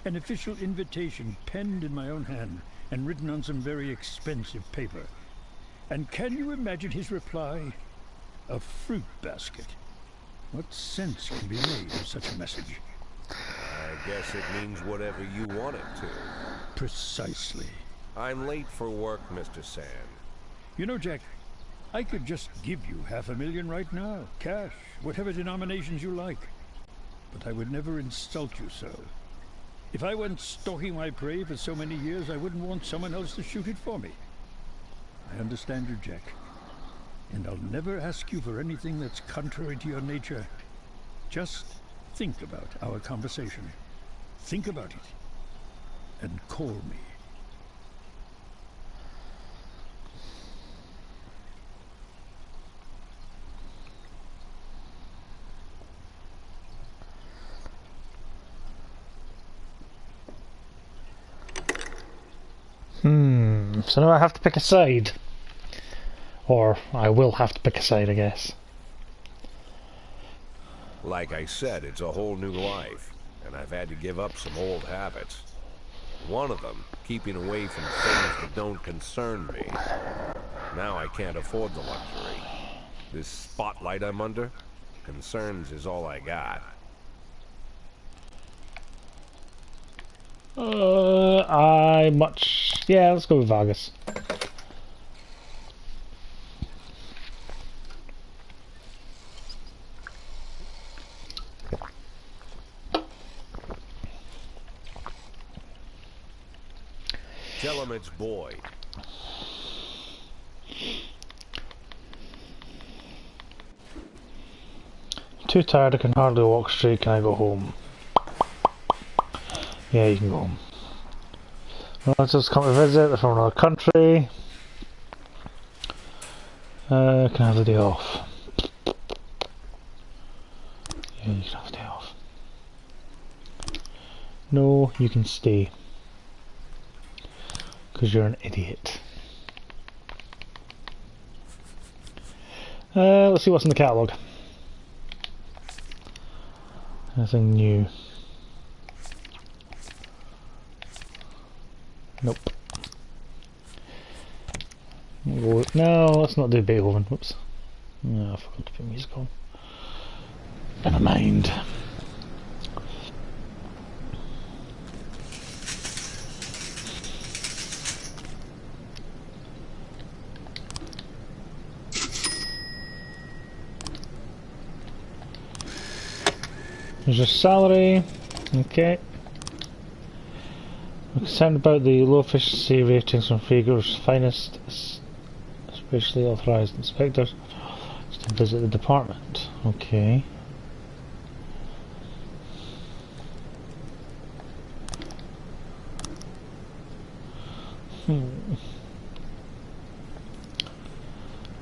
An official invitation penned in my own hand and written on some very expensive paper. And can you imagine his reply? A fruit basket. What sense can be made of such a message? I guess it means whatever you want it to. Precisely. I'm late for work, Mr. Sand. You know, Jack, I could just give you $500,000 right now. Cash, whatever denominations you like. But I would never insult you so. If I went stalking my prey for so many years, I wouldn't want someone else to shoot it for me. I understand you, Jack. And I'll never ask you for anything that's contrary to your nature. Just think about our conversation. Think about it. And call me. So now I have to pick a side. Or I will have to pick a side, I guess. Like I said, it's a whole new life, and I've had to give up some old habits. One of them, keeping away from things that don't concern me. Now I can't afford the luxury. This spotlight I'm under, concerns is all I got. Yeah, let's go with Vargas. Tell him it's Boyd. Too tired, I can hardly walk straight. Can I go home? Yeah, you can go home. Relatives come to visit, they're from another country. Can I have the day off? Yeah, you can have the day off. No, you can stay. Because you're an idiot. Let's see what's in the catalogue. Anything new? Nope. No, let's not do Beethoven. Whoops. No, I forgot to put music on. Never mind. There's your salary. Okay. We're concerned about the low efficiency ratings from Fager's finest, especially authorised inspectors to visit the department. Okay.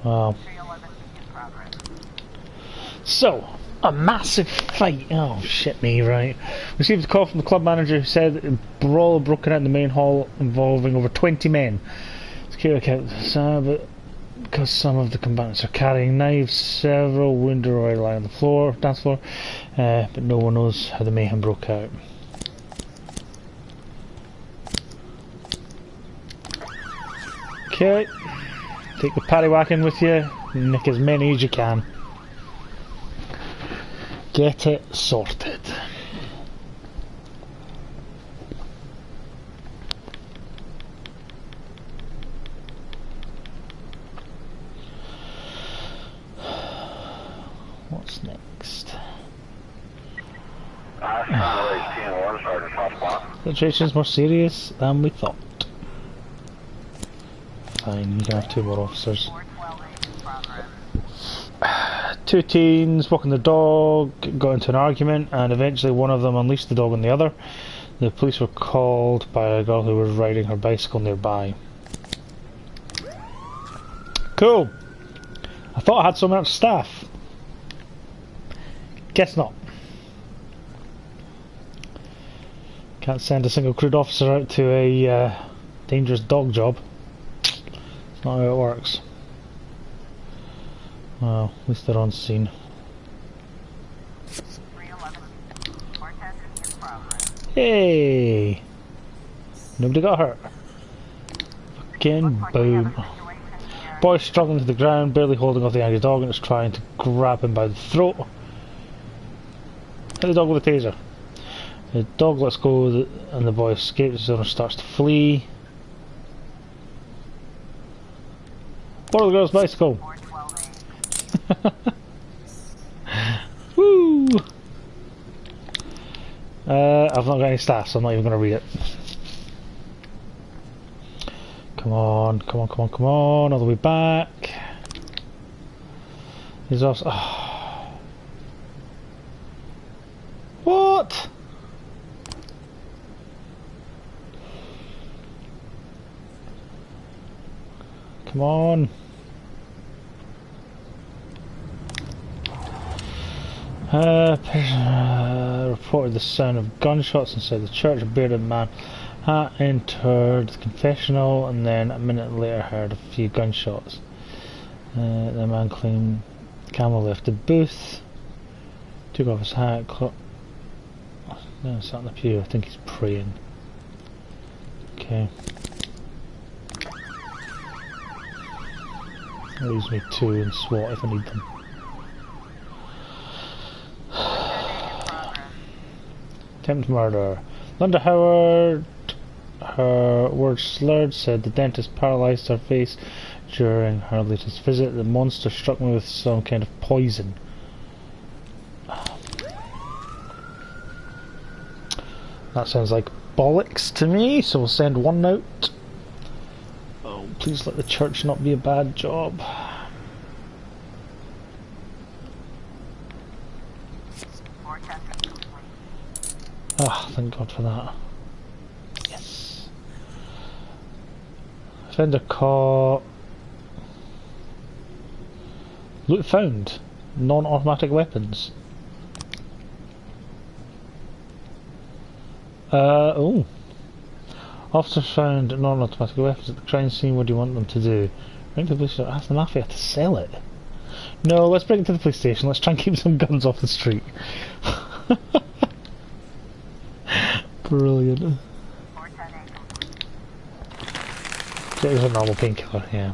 Well. So, A massive fight. Oh, shit me, right. Received a call from the club manager who said that a brawl had broken out in the main hall involving over 20 men. Security kept but because some of the combatants are carrying knives, several wounded are lying on the floor, dance floor, but no one knows how the mayhem broke out. Okay, take the paddywhacking with you, nick as many as you can. Get it sorted. What's next? I was trying to raise 10 orders, Sergeant Hotspot. Situation's more serious than we thought. Fine, you can have 2 more officers. 2 teens walking the dog got into an argument, and eventually one of them unleashed the dog on the other. The police were called by a girl who was riding her bicycle nearby. Cool. I thought I had so much staff. Guess not. Can't send a single crewed officer out to a dangerous dog job. It's not how it works. Well, at least they're on scene. 311. Cortez is in progress. Hey! Nobody got hurt. Fucking boom. Boy struggling to the ground, barely holding off the angry dog, and is trying to grab him by the throat. Hit the dog with a taser. The dog lets go, and the boy escapes. His owner starts to flee. Borrow the girl's bicycle. 412A. Woo! I've not got any stats, so I'm not even going to read it. Come on, come on, come on, come on, all the way back. He's also... Oh. What? Come on. Reported the sound of gunshots inside the church. A bearded man entered the confessional, and then a minute later heard a few gunshots. The man claimed Camel left the booth, took off his hat, no, sat in the pew. I think he's praying. Okay. Leaves me 2 in SWAT if I need them. Attempted murder. Linda Howard, her words slurred, said the dentist paralysed her face during her latest visit. The monster struck me with some kind of poison. That sounds like bollocks to me, so we'll send 1 note. Oh, please let the church not be a bad job. Ah, thank God for that. Yes. Offender caught. Loot found. Non-automatic weapons. Oh. Officers found non-automatic weapons at the crime scene. What do you want them to do? Bring to the police station. Ask the mafia to sell it. No, let's bring it to the police station. Let's try and keep some guns off the street. Brilliant. It was a normal painkiller, yeah.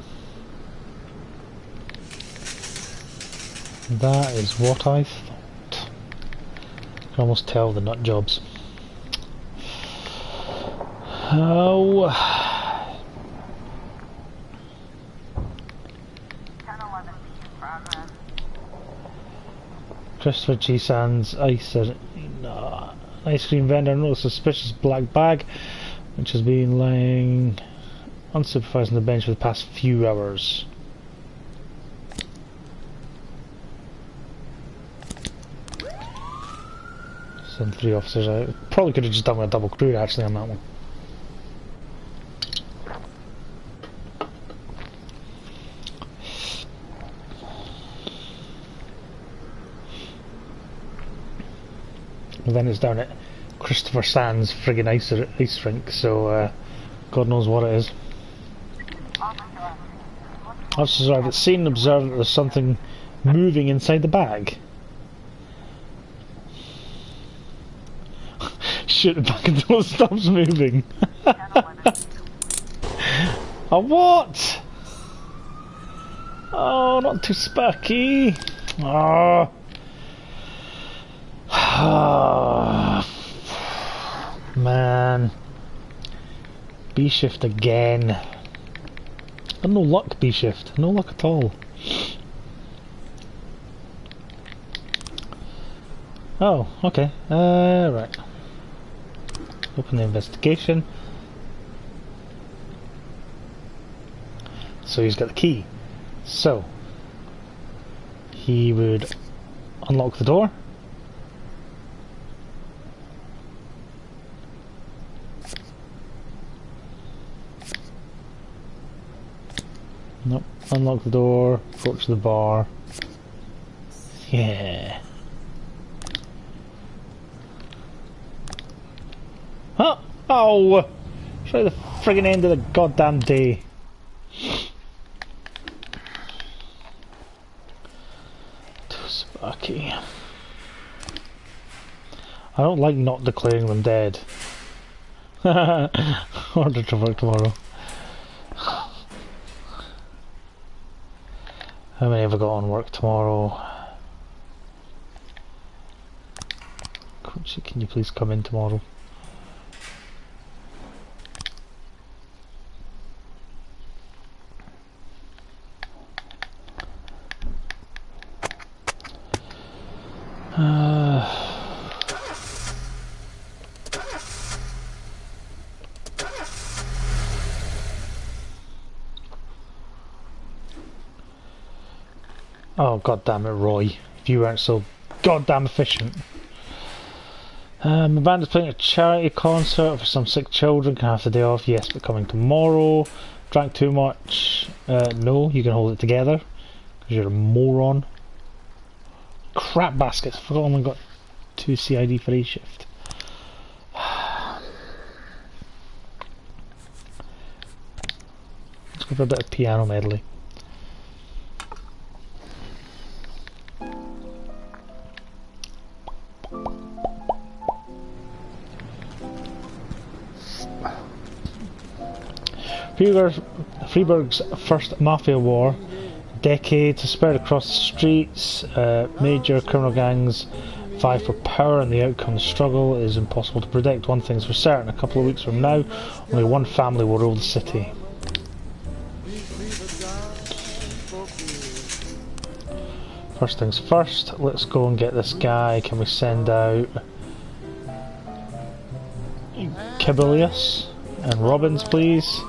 That is what I thought. I can almost tell the nut jobs. Oh. 1011 in progress. Christopher G. Sands, ice cream vendor, noticed a suspicious black bag which has been lying unsupervised on the bench for the past few hours. Send 3 officers out. Probably could have just done with a double crew actually on that one. And then it's down at Christopher Sands friggin' ice rink, so God knows what it is. Officers arrive at the scene and observe that there's something moving inside the bag. Shoot it back until it stops moving. A what? Oh, not too sparky. Oh. Man. B shift again. I've no luck, B shift. No luck at all. Oh, okay. Right. Open the investigation. So he's got the key. So he would unlock the door. Nope. Unlock the door, approach the bar. Yeah. Huh? Oh! It's right at the friggin' end of the goddamn day. Too sparky. I don't like not declaring them dead. Order to work tomorrow. How many have I got on work tomorrow? Coachy, can you please come in tomorrow? Oh, god damn it, Roy. If you weren't so goddamn efficient. My band is playing a charity concert for some sick children. Can I have the day off? Yes, but coming tomorrow. Drank too much? No, you can hold it together. Because you're a moron. Crap baskets. I forgot I only got 2 CID for A shift. Let's go for a bit of piano medley. Freiburg's first mafia war, decades spread across the streets, major criminal gangs vie for power, and the outcome of the struggle is impossible to predict. One thing's for certain, a couple of weeks from now, only one family will rule the city. First things first, let's go and get this guy. Can we send out Kibelius and Robbins, please?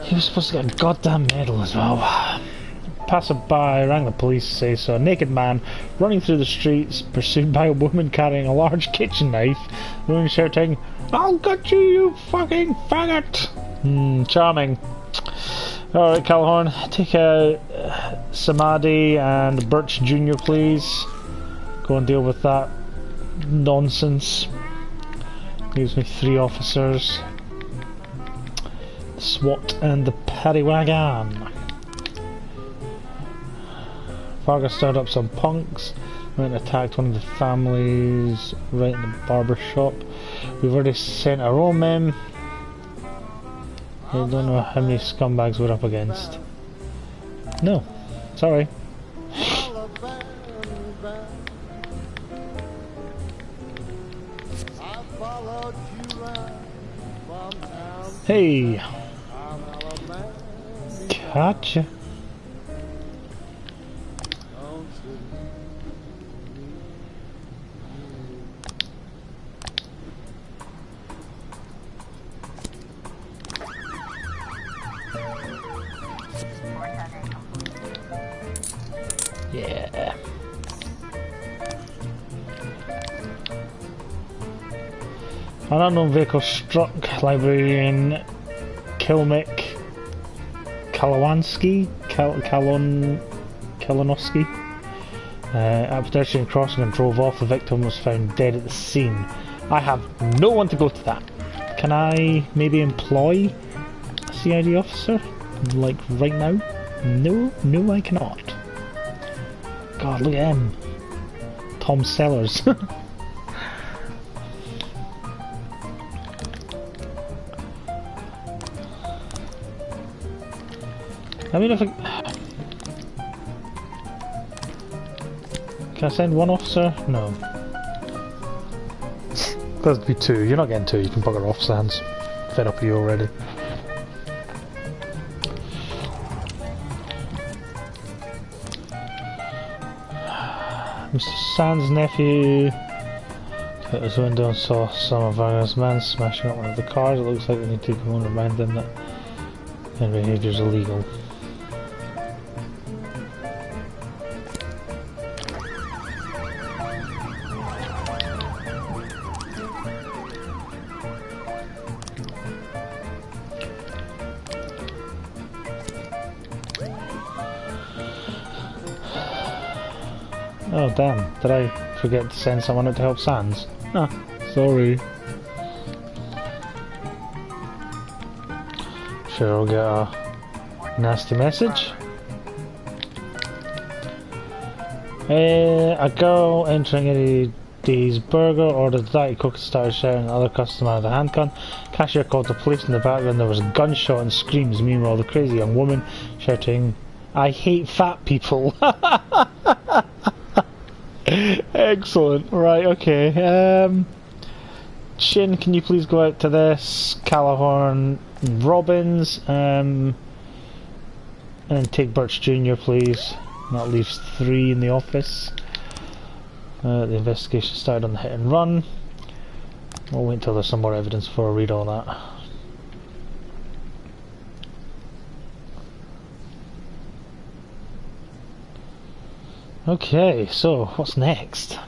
He was supposed to get a goddamn medal as well. Passerby rang the police to say so. A naked man running through the streets, pursued by a woman carrying a large kitchen knife. The woman shouting, "I'll gut you, you fucking faggot!" Charming. Alright, Calhorn, take out Samadhi and Birch Jr., please. Go and deal with that nonsense. Gives me 3 officers. SWAT and the Periwagan. Fargo stirred up some punks, went and attacked one of the families right in the barber shop. We've already sent our own men. I don't know how many scumbags we're up against. No, sorry. Hey! Gotcha. Yeah. An unknown vehicle struck librarian Kilmick Kalinowski. At pedestrian crossing and drove off. The victim was found dead at the scene. I have no one to go to that. Can I maybe employ a CID officer? Like right now? No, no I cannot. God, look at him. Tom Sellers. I mean, if I... Can I send one officer? No. There's to be two. You're not getting two. You can bugger off, Sans. Fed up with you already. Mr. Sans' nephew out his window and saw some of Vargas' men smashing up one of the cars. It looks like we need to come and remind them that their behaviour is illegal. Oh damn, did I forget to send someone out to help Sans? Ah, sorry. Sure, I'll get a nasty message. A girl entering Eddie D's Burger ordered a Diet Coke and started shouting at other customer with a handgun. Cashier called the police. In the background there was a gunshot and screams. Meanwhile, the crazy young woman shouting, "I hate fat people." Excellent. Right, okay. Chin, can you please go out to this? Callahorn, Robbins, and take Birch Jr., please. That leaves 3 in the office. The investigation started on the hit and run. We'll wait until there's some more evidence before I read all that. Okay, so what's next?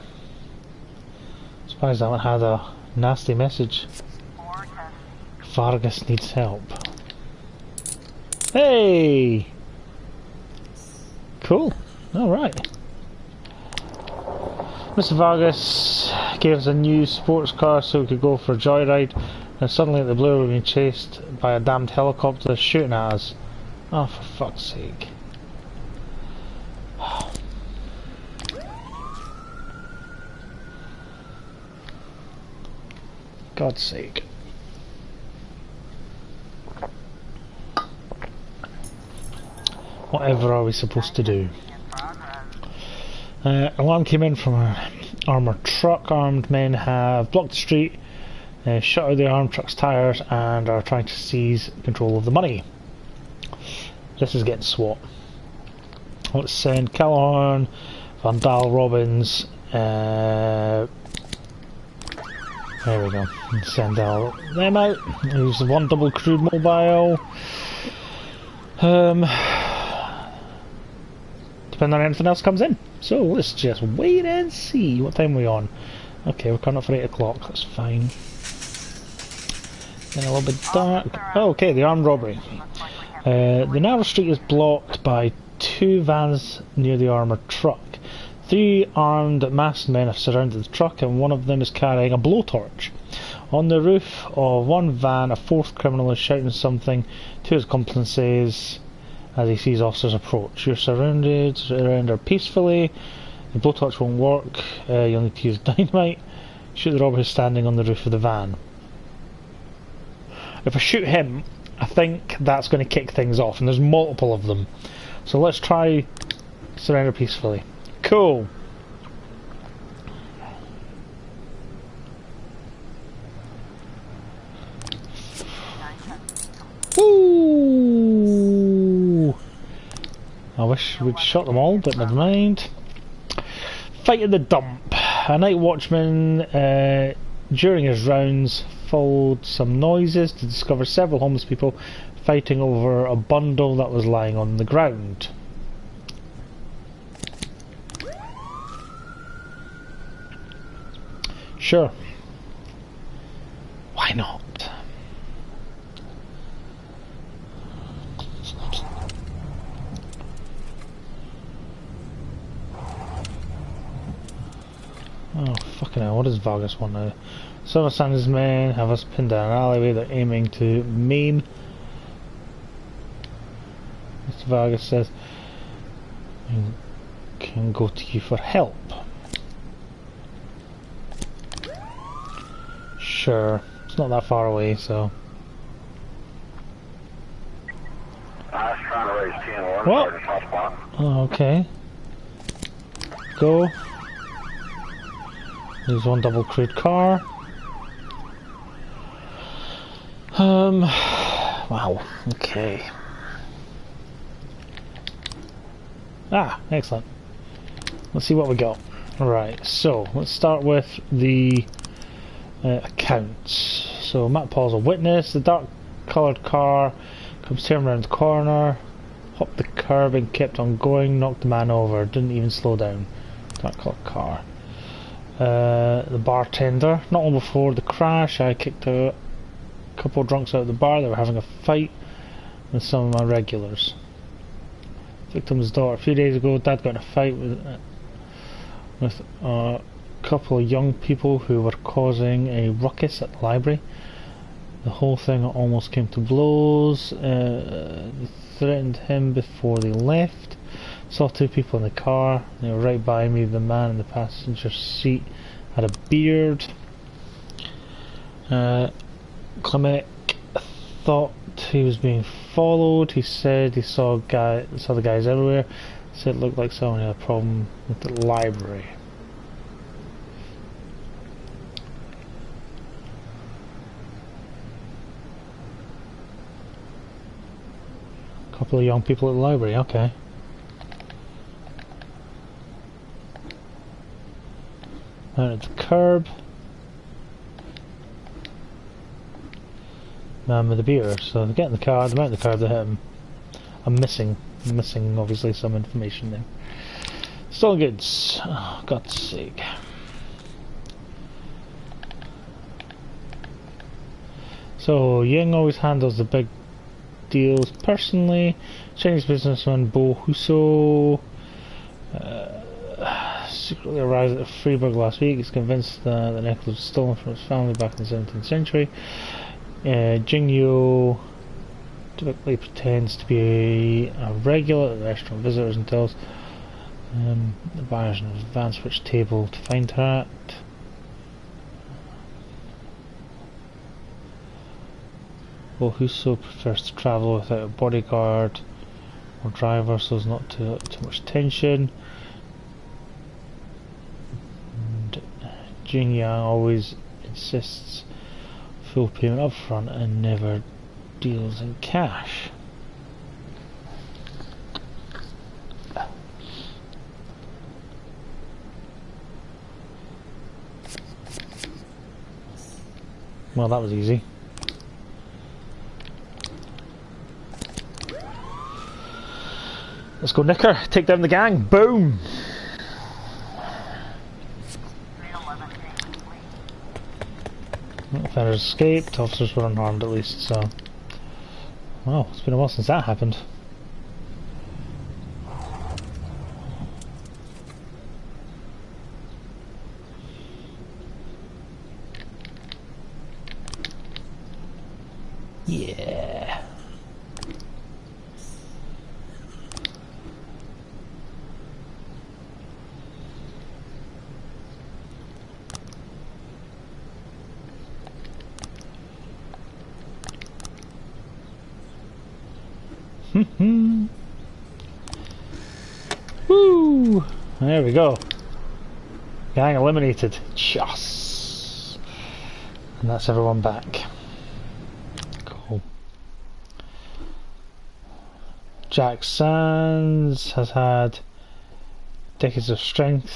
Surprised I haven't had a nasty message. Vargas needs help. Hey! Cool. Alright. Mr. Vargas gave us a new sports car so we could go for a joyride, and suddenly at the blue we were being chased by a damned helicopter shooting at us. Oh, for fuck's sake. God's sake. Whatever are we supposed to do? Alarm came in from an armoured truck. Armed men have blocked the street, shut out the armed truck's tyres and are trying to seize control of the money. This is getting SWAT. Let's send Callahorn, Van Dahl, Robbins, there we go. Send out them out. Use one double crude mobile. Depending on anything else comes in. So let's just wait and see. What time are we on? Okay, we're coming up for 8 o'clock. That's fine. Then a little bit dark. Oh, okay, the armed robbery. The narrow street is blocked by 2 vans near the armoured truck. 3 armed masked men have surrounded the truck and one of them is carrying a blowtorch. On the roof of one van, a 4th criminal is shouting something to his accomplices as he sees officers approach. You're surrounded, surrender peacefully. The blowtorch won't work. You'll need to use dynamite. Shoot the robber who's standing on the roof of the van. If I shoot him, I think that's going to kick things off, and there's multiple of them. So let's try surrender peacefully. Cool. Ooh. I wish we'd shot them all, but never mind. Fight at the dump. A night watchman during his rounds followed some noises to discover several homeless people fighting over a bundle that was lying on the ground. Sure. Why not? Oh, fucking hell, what does Vargas want now? Some of Sanders' men have us pinned down an alleyway. They're aiming to maim. Mr. Vargas says, "We can go to you for help." Sure, it's not that far away, so... I was trying to raise 10-1, What? starting top spot. Oh, okay. Go. There's one double crewed car. Wow, okay. Ah, excellent. Let's see what we got. Right, so let's start with the accounts. So Matt Paul's a witness. The dark coloured car comes tearing around the corner, hopped the curb and kept on going, knocked the man over, didn't even slow down. Dark coloured car. The bartender, not long before the crash, I kicked a couple of drunks out of the bar. They were having a fight with some of my regulars. Victim's daughter. A few days ago, Dad got in a fight with a couple of young people who were causing a ruckus at the library. The whole thing almost came to blows. They threatened him before they left. Saw two people in the car. They were right by me. The man in the passenger seat had a beard. Clement thought he was being followed. He said he saw the guys everywhere. Said it looked like someone had a problem with the library. Couple of young people at the library, okay. Out at the curb. Man with the beard. So they get in the car, they mount the curb, they hit him. I'm missing obviously some information there. Stolen goods. Oh, God's sake. So Ying always handles the big deals personally. Chinese businessman Bo Huso secretly arrived at Freiburg last week. He's convinced that the necklace was stolen from his family back in the 17th century. Jing Yu typically pretends to be a regular at the restaurant visitors and tells the buyers in advance which table to find her at. Well, Huso prefers to travel without a bodyguard or driver so as not to too much tension. And Jing Yang always insists full payment up front and never deals in cash. Well, that was easy. Let's go, Nicker. Take down the gang. Boom! Offenders escaped. Officers were unharmed at least, so... Wow, it's been a while since that happened. Yeah. Woo! There we go. Gang eliminated. Yes. And that's everyone back. Cool. Jack Sands has had decades to strengthen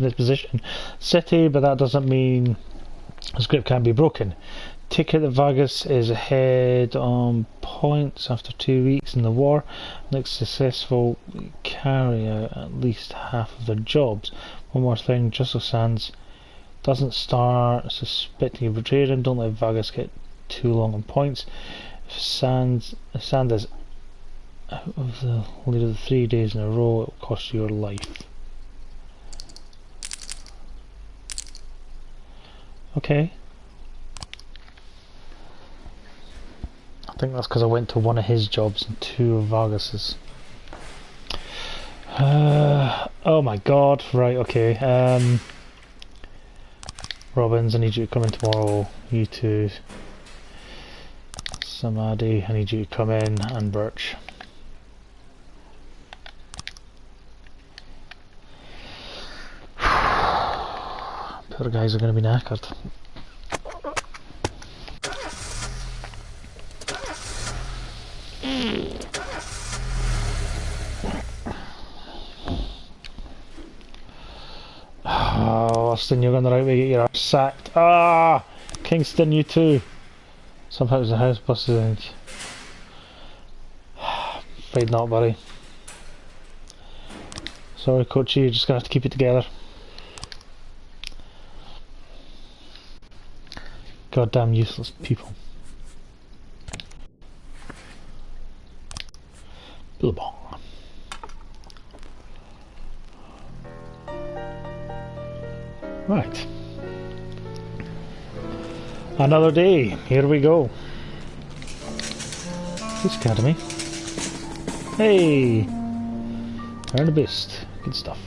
his position in City, but that doesn't mean his grip can't be broken. Ticket that Vargas is ahead on points after 2 weeks in the war. Next successful carry out at least half of their jobs. One more thing, Justice Sands doesn't start suspecting you betrayed him. Don't let Vargas get too long on points. If Sand is out of the lead of the 3 days in a row, it will cost you your life. Okay. I think that's because I went to one of his jobs and two of Vargas's. Oh my god, right, okay. Robbins, I need you to come in tomorrow. You two. Samadhi, I need you to come in, and Birch. Poor guys are going to be knackered. Oh, Austin, you're going the right way, get your ass sacked. Ah! Kingston, you too. Somehow it was the house busted. Afraid not, buddy. Sorry, Coachy, you're just going to have to keep it together. Goddamn useless people. Billabong. Right. Another day. Here we go. Police Academy. Hey! Earn a boost. Good stuff.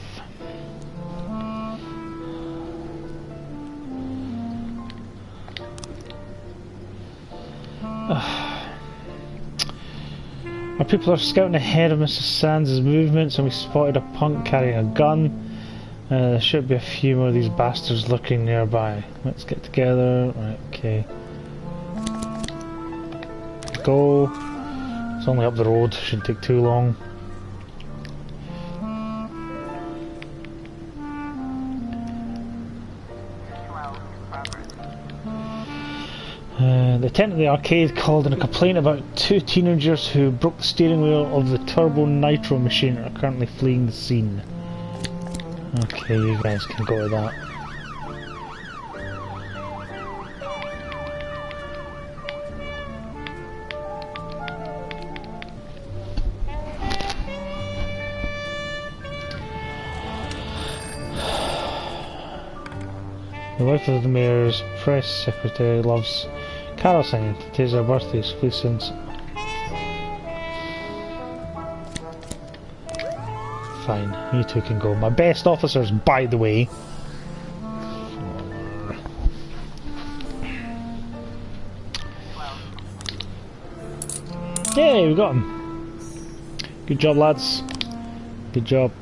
Our people are scouting ahead of Mr. Sands' movements and we spotted a punk carrying a gun. There should be a few more of these bastards lurking nearby. Let's get together. Right, okay. Go. It's only up the road, shouldn't take too long. The tenant of the arcade called in a complaint about two teenagers who broke the steering wheel of the turbo nitro machine and are currently fleeing the scene. Okay, you guys can go with that. The wife of the mayor's press secretary loves carol singing. Today's her birthday, so please sing. Fine, you two can go. My best officers, by the way. Yay, we got him. Good job, lads. Good job.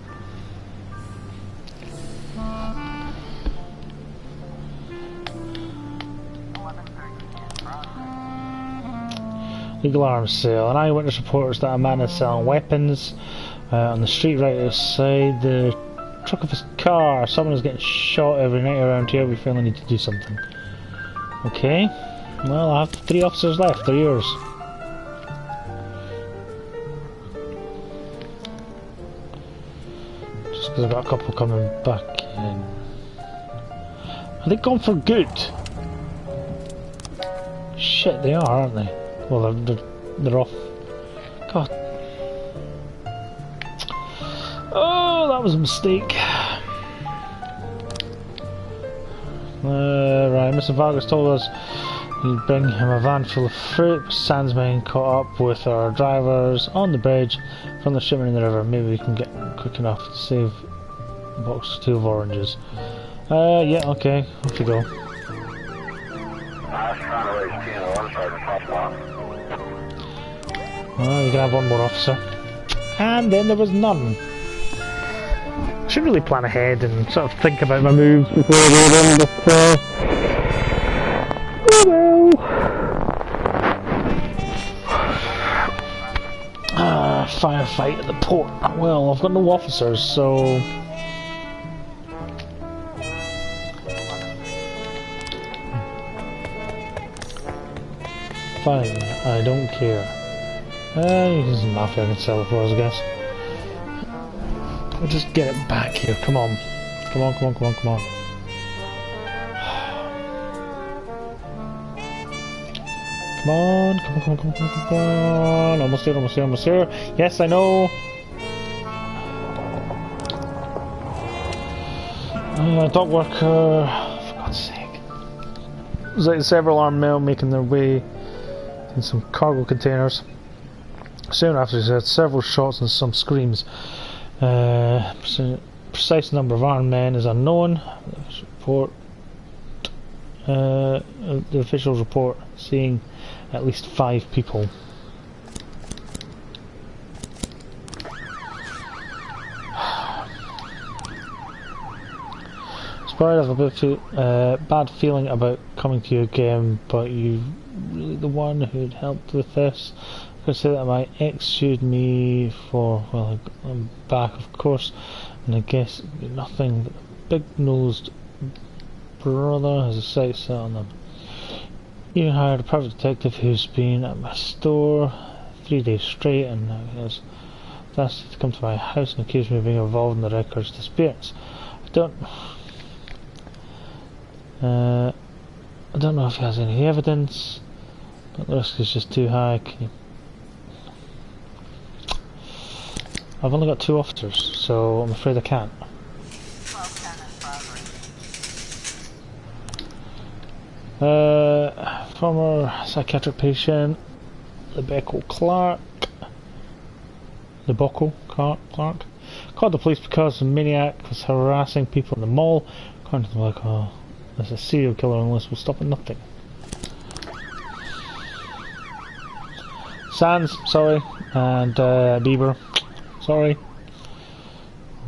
Legal arms sale. An eyewitness reports that a man is selling weapons on the street right outside the truck of his car. Someone is getting shot every night around here. We finally need to do something. Okay. Well, I have 3 officers left. They're yours. Just because I've got a couple coming back in. Are they gone for good? Shit, they are, aren't they? Well, they're off. God. Oh, that was a mistake. Right, Mr. Vargas told us he'd bring him a van full of fruit. Sandsmen caught up with our drivers on the bridge from the shipment in the river. Maybe we can get quick enough to save a box or 2 of oranges. Yeah, okay, off you go. I was trying to raise 10 or Sergeant Poplar. Well, you can have 1 more officer. And then there was none. I should really plan ahead and sort of think about my moves before I do them, but oh well. Firefight at the port. Well, I've got no officers, so... Fine, I don't care. There's some mafia I can sell it for us, I guess. We'll just get it back here, come on. Come on, come on, come on, come on. Come on, come on, come on, come on, come on, come on. Almost here, almost here, almost here. Yes, I know. Dog worker. For God's sake. There's like several armed men making their way in some cargo containers. Soon after, he heard several shots and some screams. Precise number of armed men is unknown. The officials report seeing at least 5 people. Sorry, I have a bit of bad feeling about coming to you again, but you really the one who'd helped with this. I could say that my ex sued me for, well, I'm back of course, and I guess nothing but the big-nosed brother has a sight set on them. Even hired a private detective who's been at my store 3 days straight and has asked to come to my house and accused me of being involved in the records disappearance. I don't know if he has any evidence, but the risk is just too high. I've only got 2 officers, so I'm afraid I can't. 1210 in progress. Former psychiatric patient, Clark, called the police because the maniac was harassing people in the mall. According to them, like, oh, there's a serial killer on the list, we'll stop at nothing. Sands, sorry, and Bieber, sorry.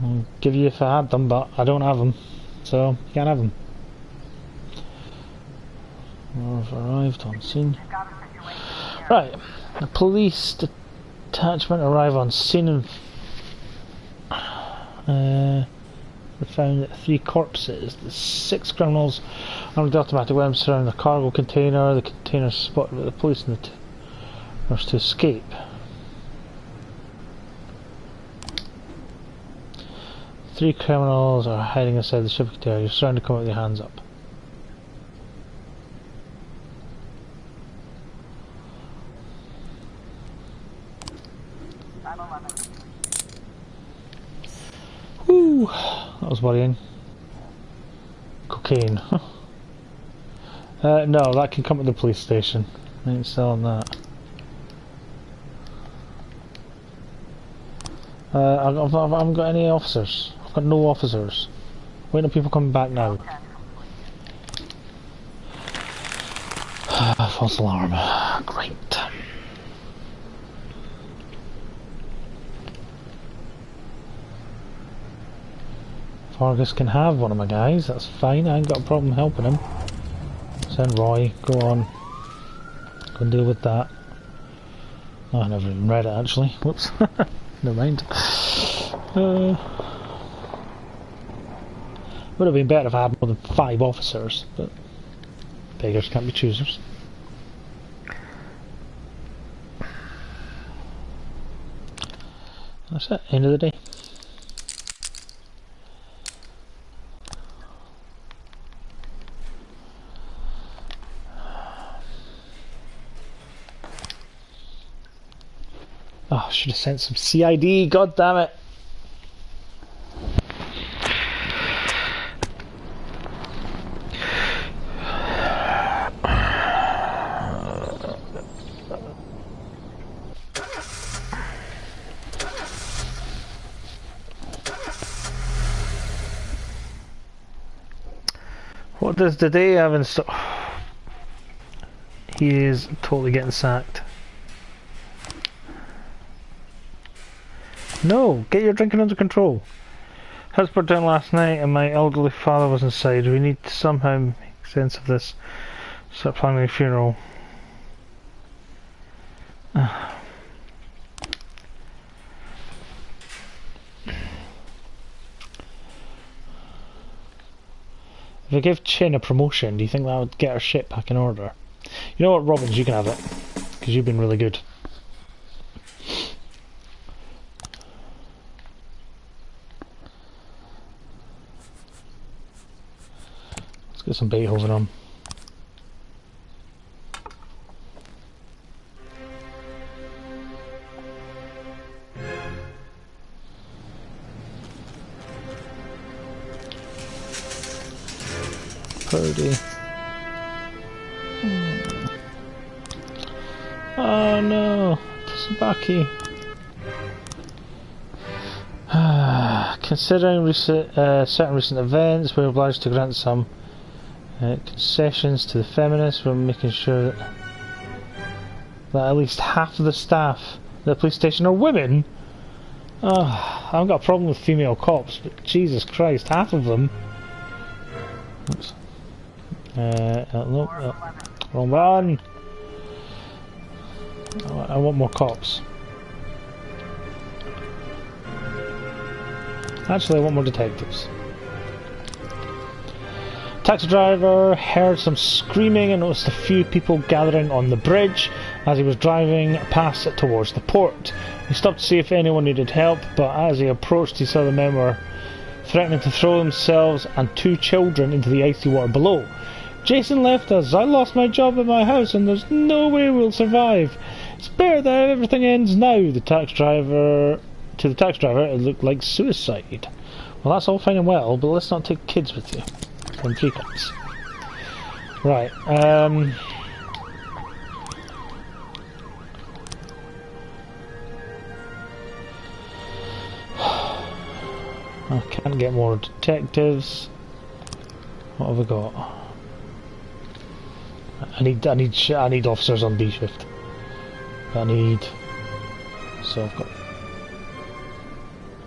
I'll give you if I had them, but I don't have them, so you can't have them. I've arrived on scene. Got a situation here. Right, the police detachment arrive on scene and we found 3 corpses. The 6 criminals armed with automatic weapons surround the cargo container. The container spotted by the police and the rush to escape. Three criminals are hiding inside the shipping container. You're surrounded, come out with your hands up. Ooh, that was worrying. Cocaine. No, that can come to the police station. I ain't selling that. I haven't got any officers. I've got no officers. Wait till people coming back now. False alarm. Great. Vargas can have one of my guys, that's fine, I ain't got a problem helping him. Send Roy, go on. Go and deal with that. Oh, I never even read it actually, whoops. Never mind. Would have been better if I had more than 5 officers, but beggars can't be choosers. That's it, end of the day. Oh, I should have sent some CID, god damn it. What does today have in store? He is totally getting sacked. No, get your drinking under control. House burnt down last night and my elderly father was inside. We need to somehow make sense of this. Start planning a funeral. If I give Chin a promotion, do you think that would get our shit back in order? You know what, Robbins, you can have it. Because you've been really good. Let's get some Beethoven on. Purdy. Oh no, Tsubaki. Considering certain recent events, we're obliged to grant some concessions to the feminists. We're making sure that at least half of the staff at the police station are women. Oh, I haven't got a problem with female cops, but Jesus Christ, half of them. Oops. No, wrong one. I want more cops. Actually, I want more detectives. Taxi driver heard some screaming and noticed a few people gathering on the bridge as he was driving past it towards the port. He stopped to see if anyone needed help, but as he approached he saw the men were threatening to throw themselves and 2 children into the icy water below. Jason left us. I lost my job at my house and there's no way we'll survive. It's better that everything ends now. To the taxi driver, it looked like suicide. Well, that's all fine and well, but let's not take kids with you. And 3 cops. Right, I can't get more detectives. What have I got? I need officers on B shift. So I've got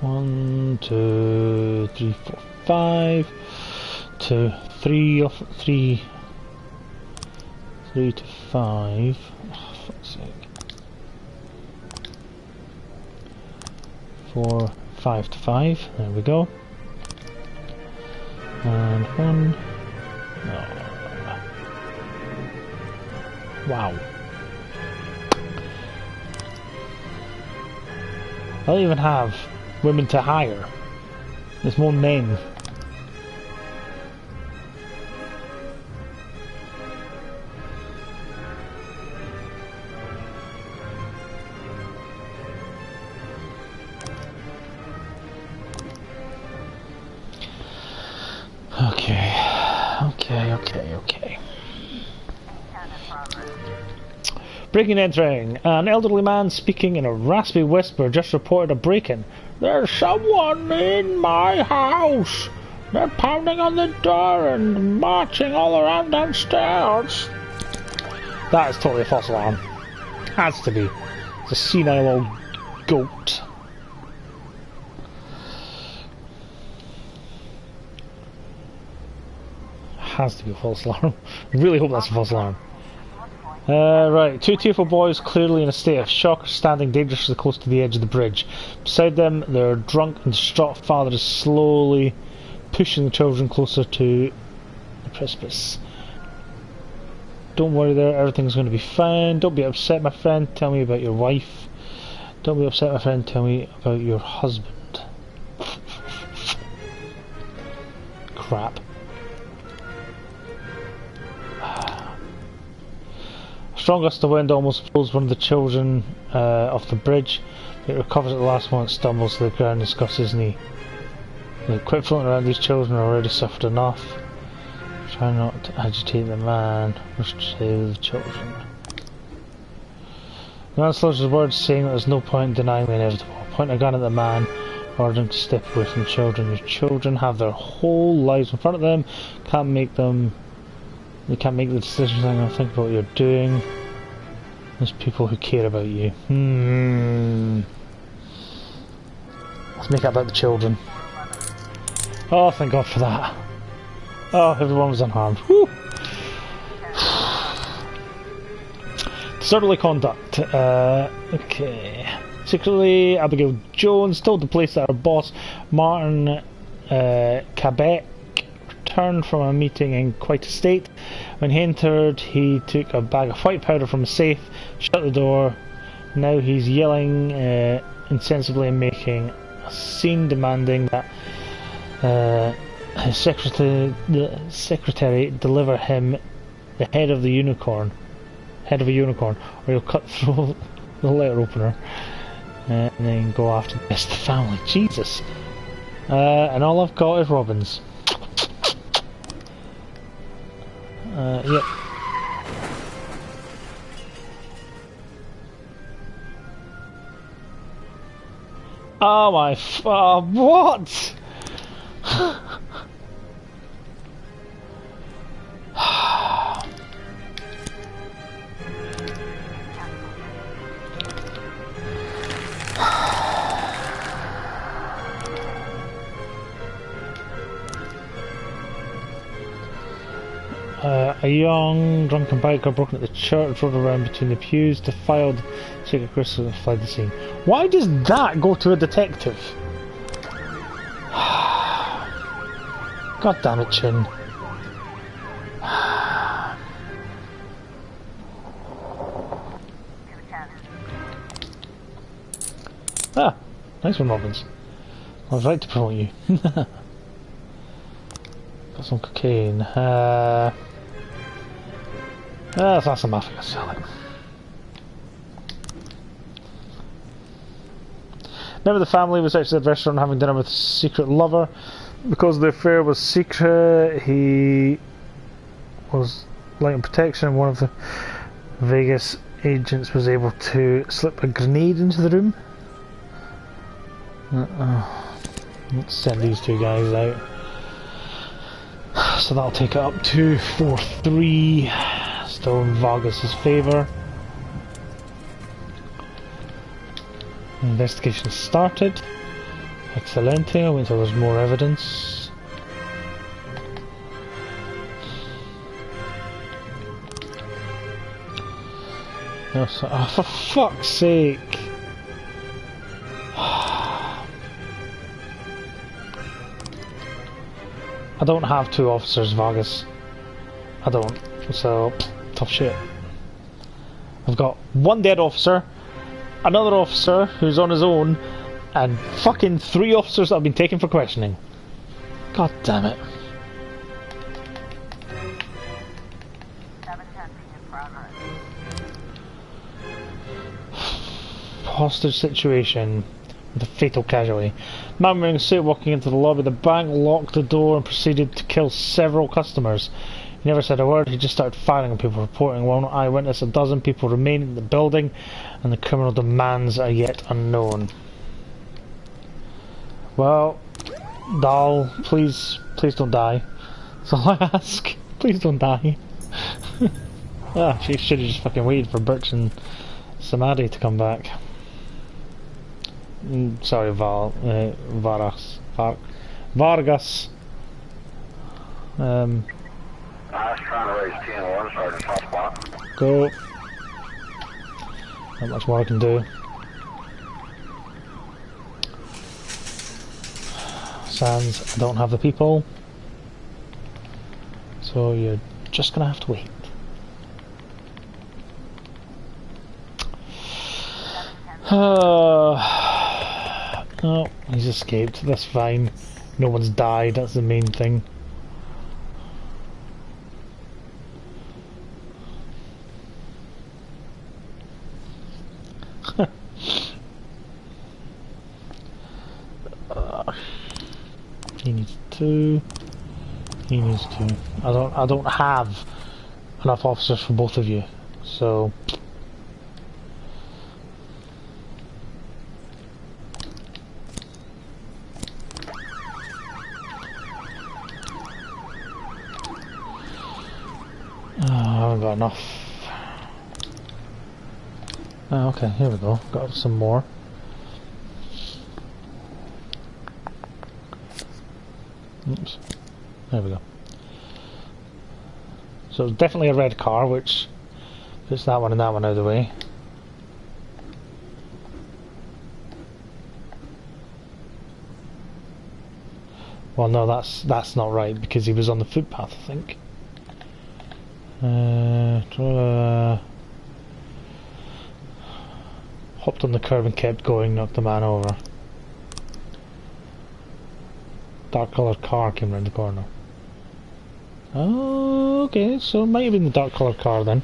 1, 2, 3, 4, 5. 2, 3 to 5. Oh, fuck's sake. 4, 5 to 5. There we go. And 1. Oh. Wow. I don't even have women to hire. There's more men. Okay. Breaking and entering. An elderly man speaking in a raspy whisper just reported a break-in. There's someone in my house. They're pounding on the door and marching all around downstairs. That is totally a false alarm. Has to be. It's a senile old goat. Has to be a false alarm. I really hope that's a false alarm. Right, 2 tearful boys, clearly in a state of shock, are standing dangerously close to the edge of the bridge. Beside them, their drunk and distraught father is slowly pushing the children closer to the precipice. Don't worry there, everything's going to be fine. Don't be upset, my friend. Tell me about your wife. Don't be upset, my friend. Tell me about your husband. Crap. Strong gust of wind almost pulls one of the children off the bridge. It recovers at the last moment, stumbles to the ground and scuffs his knee. Quit floating around, these children have already suffered enough. Try not to agitate the man, wish to save the children. The man slurs his words, saying that there's no point in denying the inevitable. Pointing a gun at the man, ordering to step away from the children. Your children have their whole lives in front of them, they can't make the decisions. I'm going to think about what you're doing. There's people who care about you. Let's make it about the children. Oh, thank God for that. Oh, everyone was unharmed. Whew. Disorderly conduct. Okay. Secretly, Abigail Jones told the police that her boss, Martin Quebec, returned from a meeting in quite a state. When he entered, he took a bag of white powder from a safe, shut the door. Now he's yelling insensibly and making a scene, demanding that his secretary deliver him the head of a unicorn, or he'll cut through the letter opener and then go after the rest of the family. Jesus. And all I've got is robins. Yep. Oh my what? A young drunken biker broken at the church, rode around between the pews, defiled sacred crystals and fled the scene. Why does that go to a detective? God damn it, Chin. Ah, nice one, Robbins. I was right to promote you. Got some cocaine. That's not some Africa selling. Member of the family was actually at the restaurant having dinner with a secret lover. Because the affair was secret, he was light on protection. One of the Vegas agents was able to slip a grenade into the room. Let's send these two guys out. So that'll take it up to 4-3. Still in Vargas' favour. Investigation started. Excelente. I'll wait until there's more evidence. No, so, oh, for fuck's sake! I don't have 2 officers, Vargas. I don't. So, tough shit. I've got 1 dead officer, another officer who's on his own, and fucking 3 officers that have been taken for questioning. God damn it. 7 testing in progress. Hostage situation with a fatal casualty. Man wearing a suit walking into the lobby of the bank locked the door and proceeded to kill several customers. He never said a word, he just started firing on people, reporting one eyewitness. 12 people remain in the building and the criminal demands are yet unknown. Well, Dahl, please don't die. That's all I ask. Please don't die. She should have just fucking waited for Birch and Samadhi to come back. Sorry, Vargas. I was trying to raise 10-1, Sergeant Top Spot. Go. Not much more I can do. Sans, I don't have the people. So you're just gonna have to wait. Oh, he's escaped. That's fine. No one's died. That's the main thing. He needs 2. He needs 2. I don't have enough officers for both of you, so. I haven't got enough. Oh, okay, here we go. Got some more. Oops. There we go. So it's definitely a red car, which puts that one and that one out of the way. Well, no, that's not right because he was on the footpath, I think. Hopped on the curb and kept going, knocked the man over. Dark coloured car came round the corner. Oh, okay, so it might have been the dark coloured car then.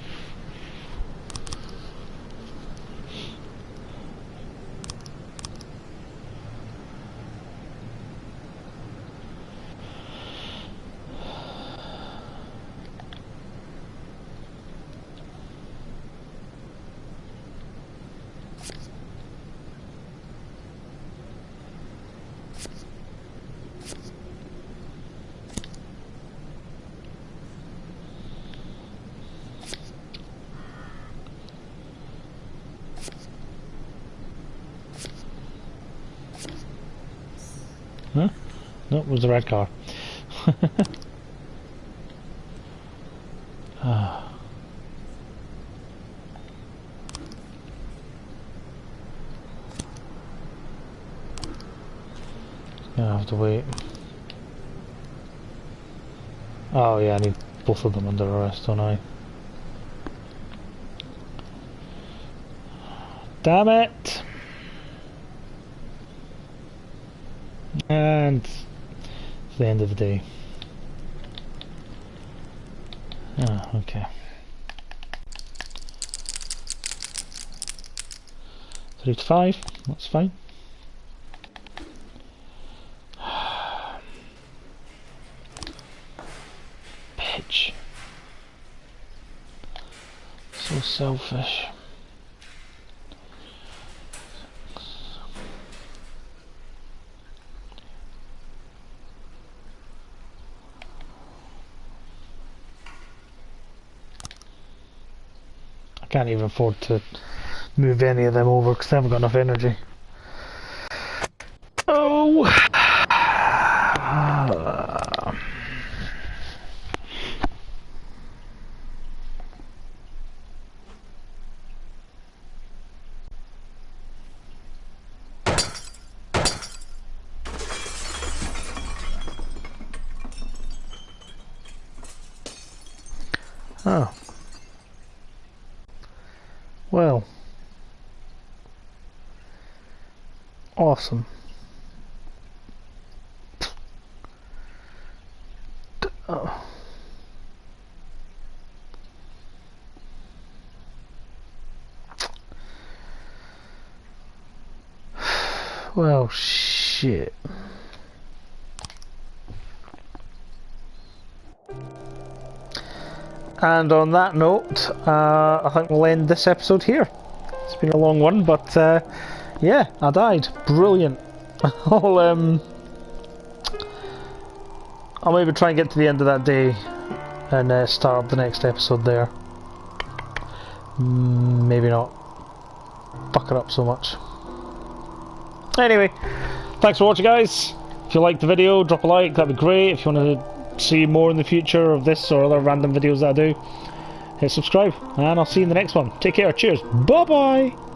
Huh? No, it was the red car. Ah. Gonna have to wait. Oh yeah, I need both of them under arrest, don't I? Damn it! And it's the end of the day. Ah, okay. 3 to 5, that's fine. Bitch. So selfish. I can't even afford to move any of them over because I haven't got enough energy. Oh! Oh. Well. Awesome. Oh. Well, shit. And on that note, I think we'll end this episode here. It's been a long one, but yeah, I died. Brilliant. I'll maybe try and get to the end of that day and start up the next episode there. Maybe not fuck it up so much. Anyway, thanks for watching, guys. If you liked the video, drop a like, that'd be great. If you want to see more in the future of this or other random videos that I do, hit subscribe, and I'll see you in the next one. Take care, cheers, bye bye!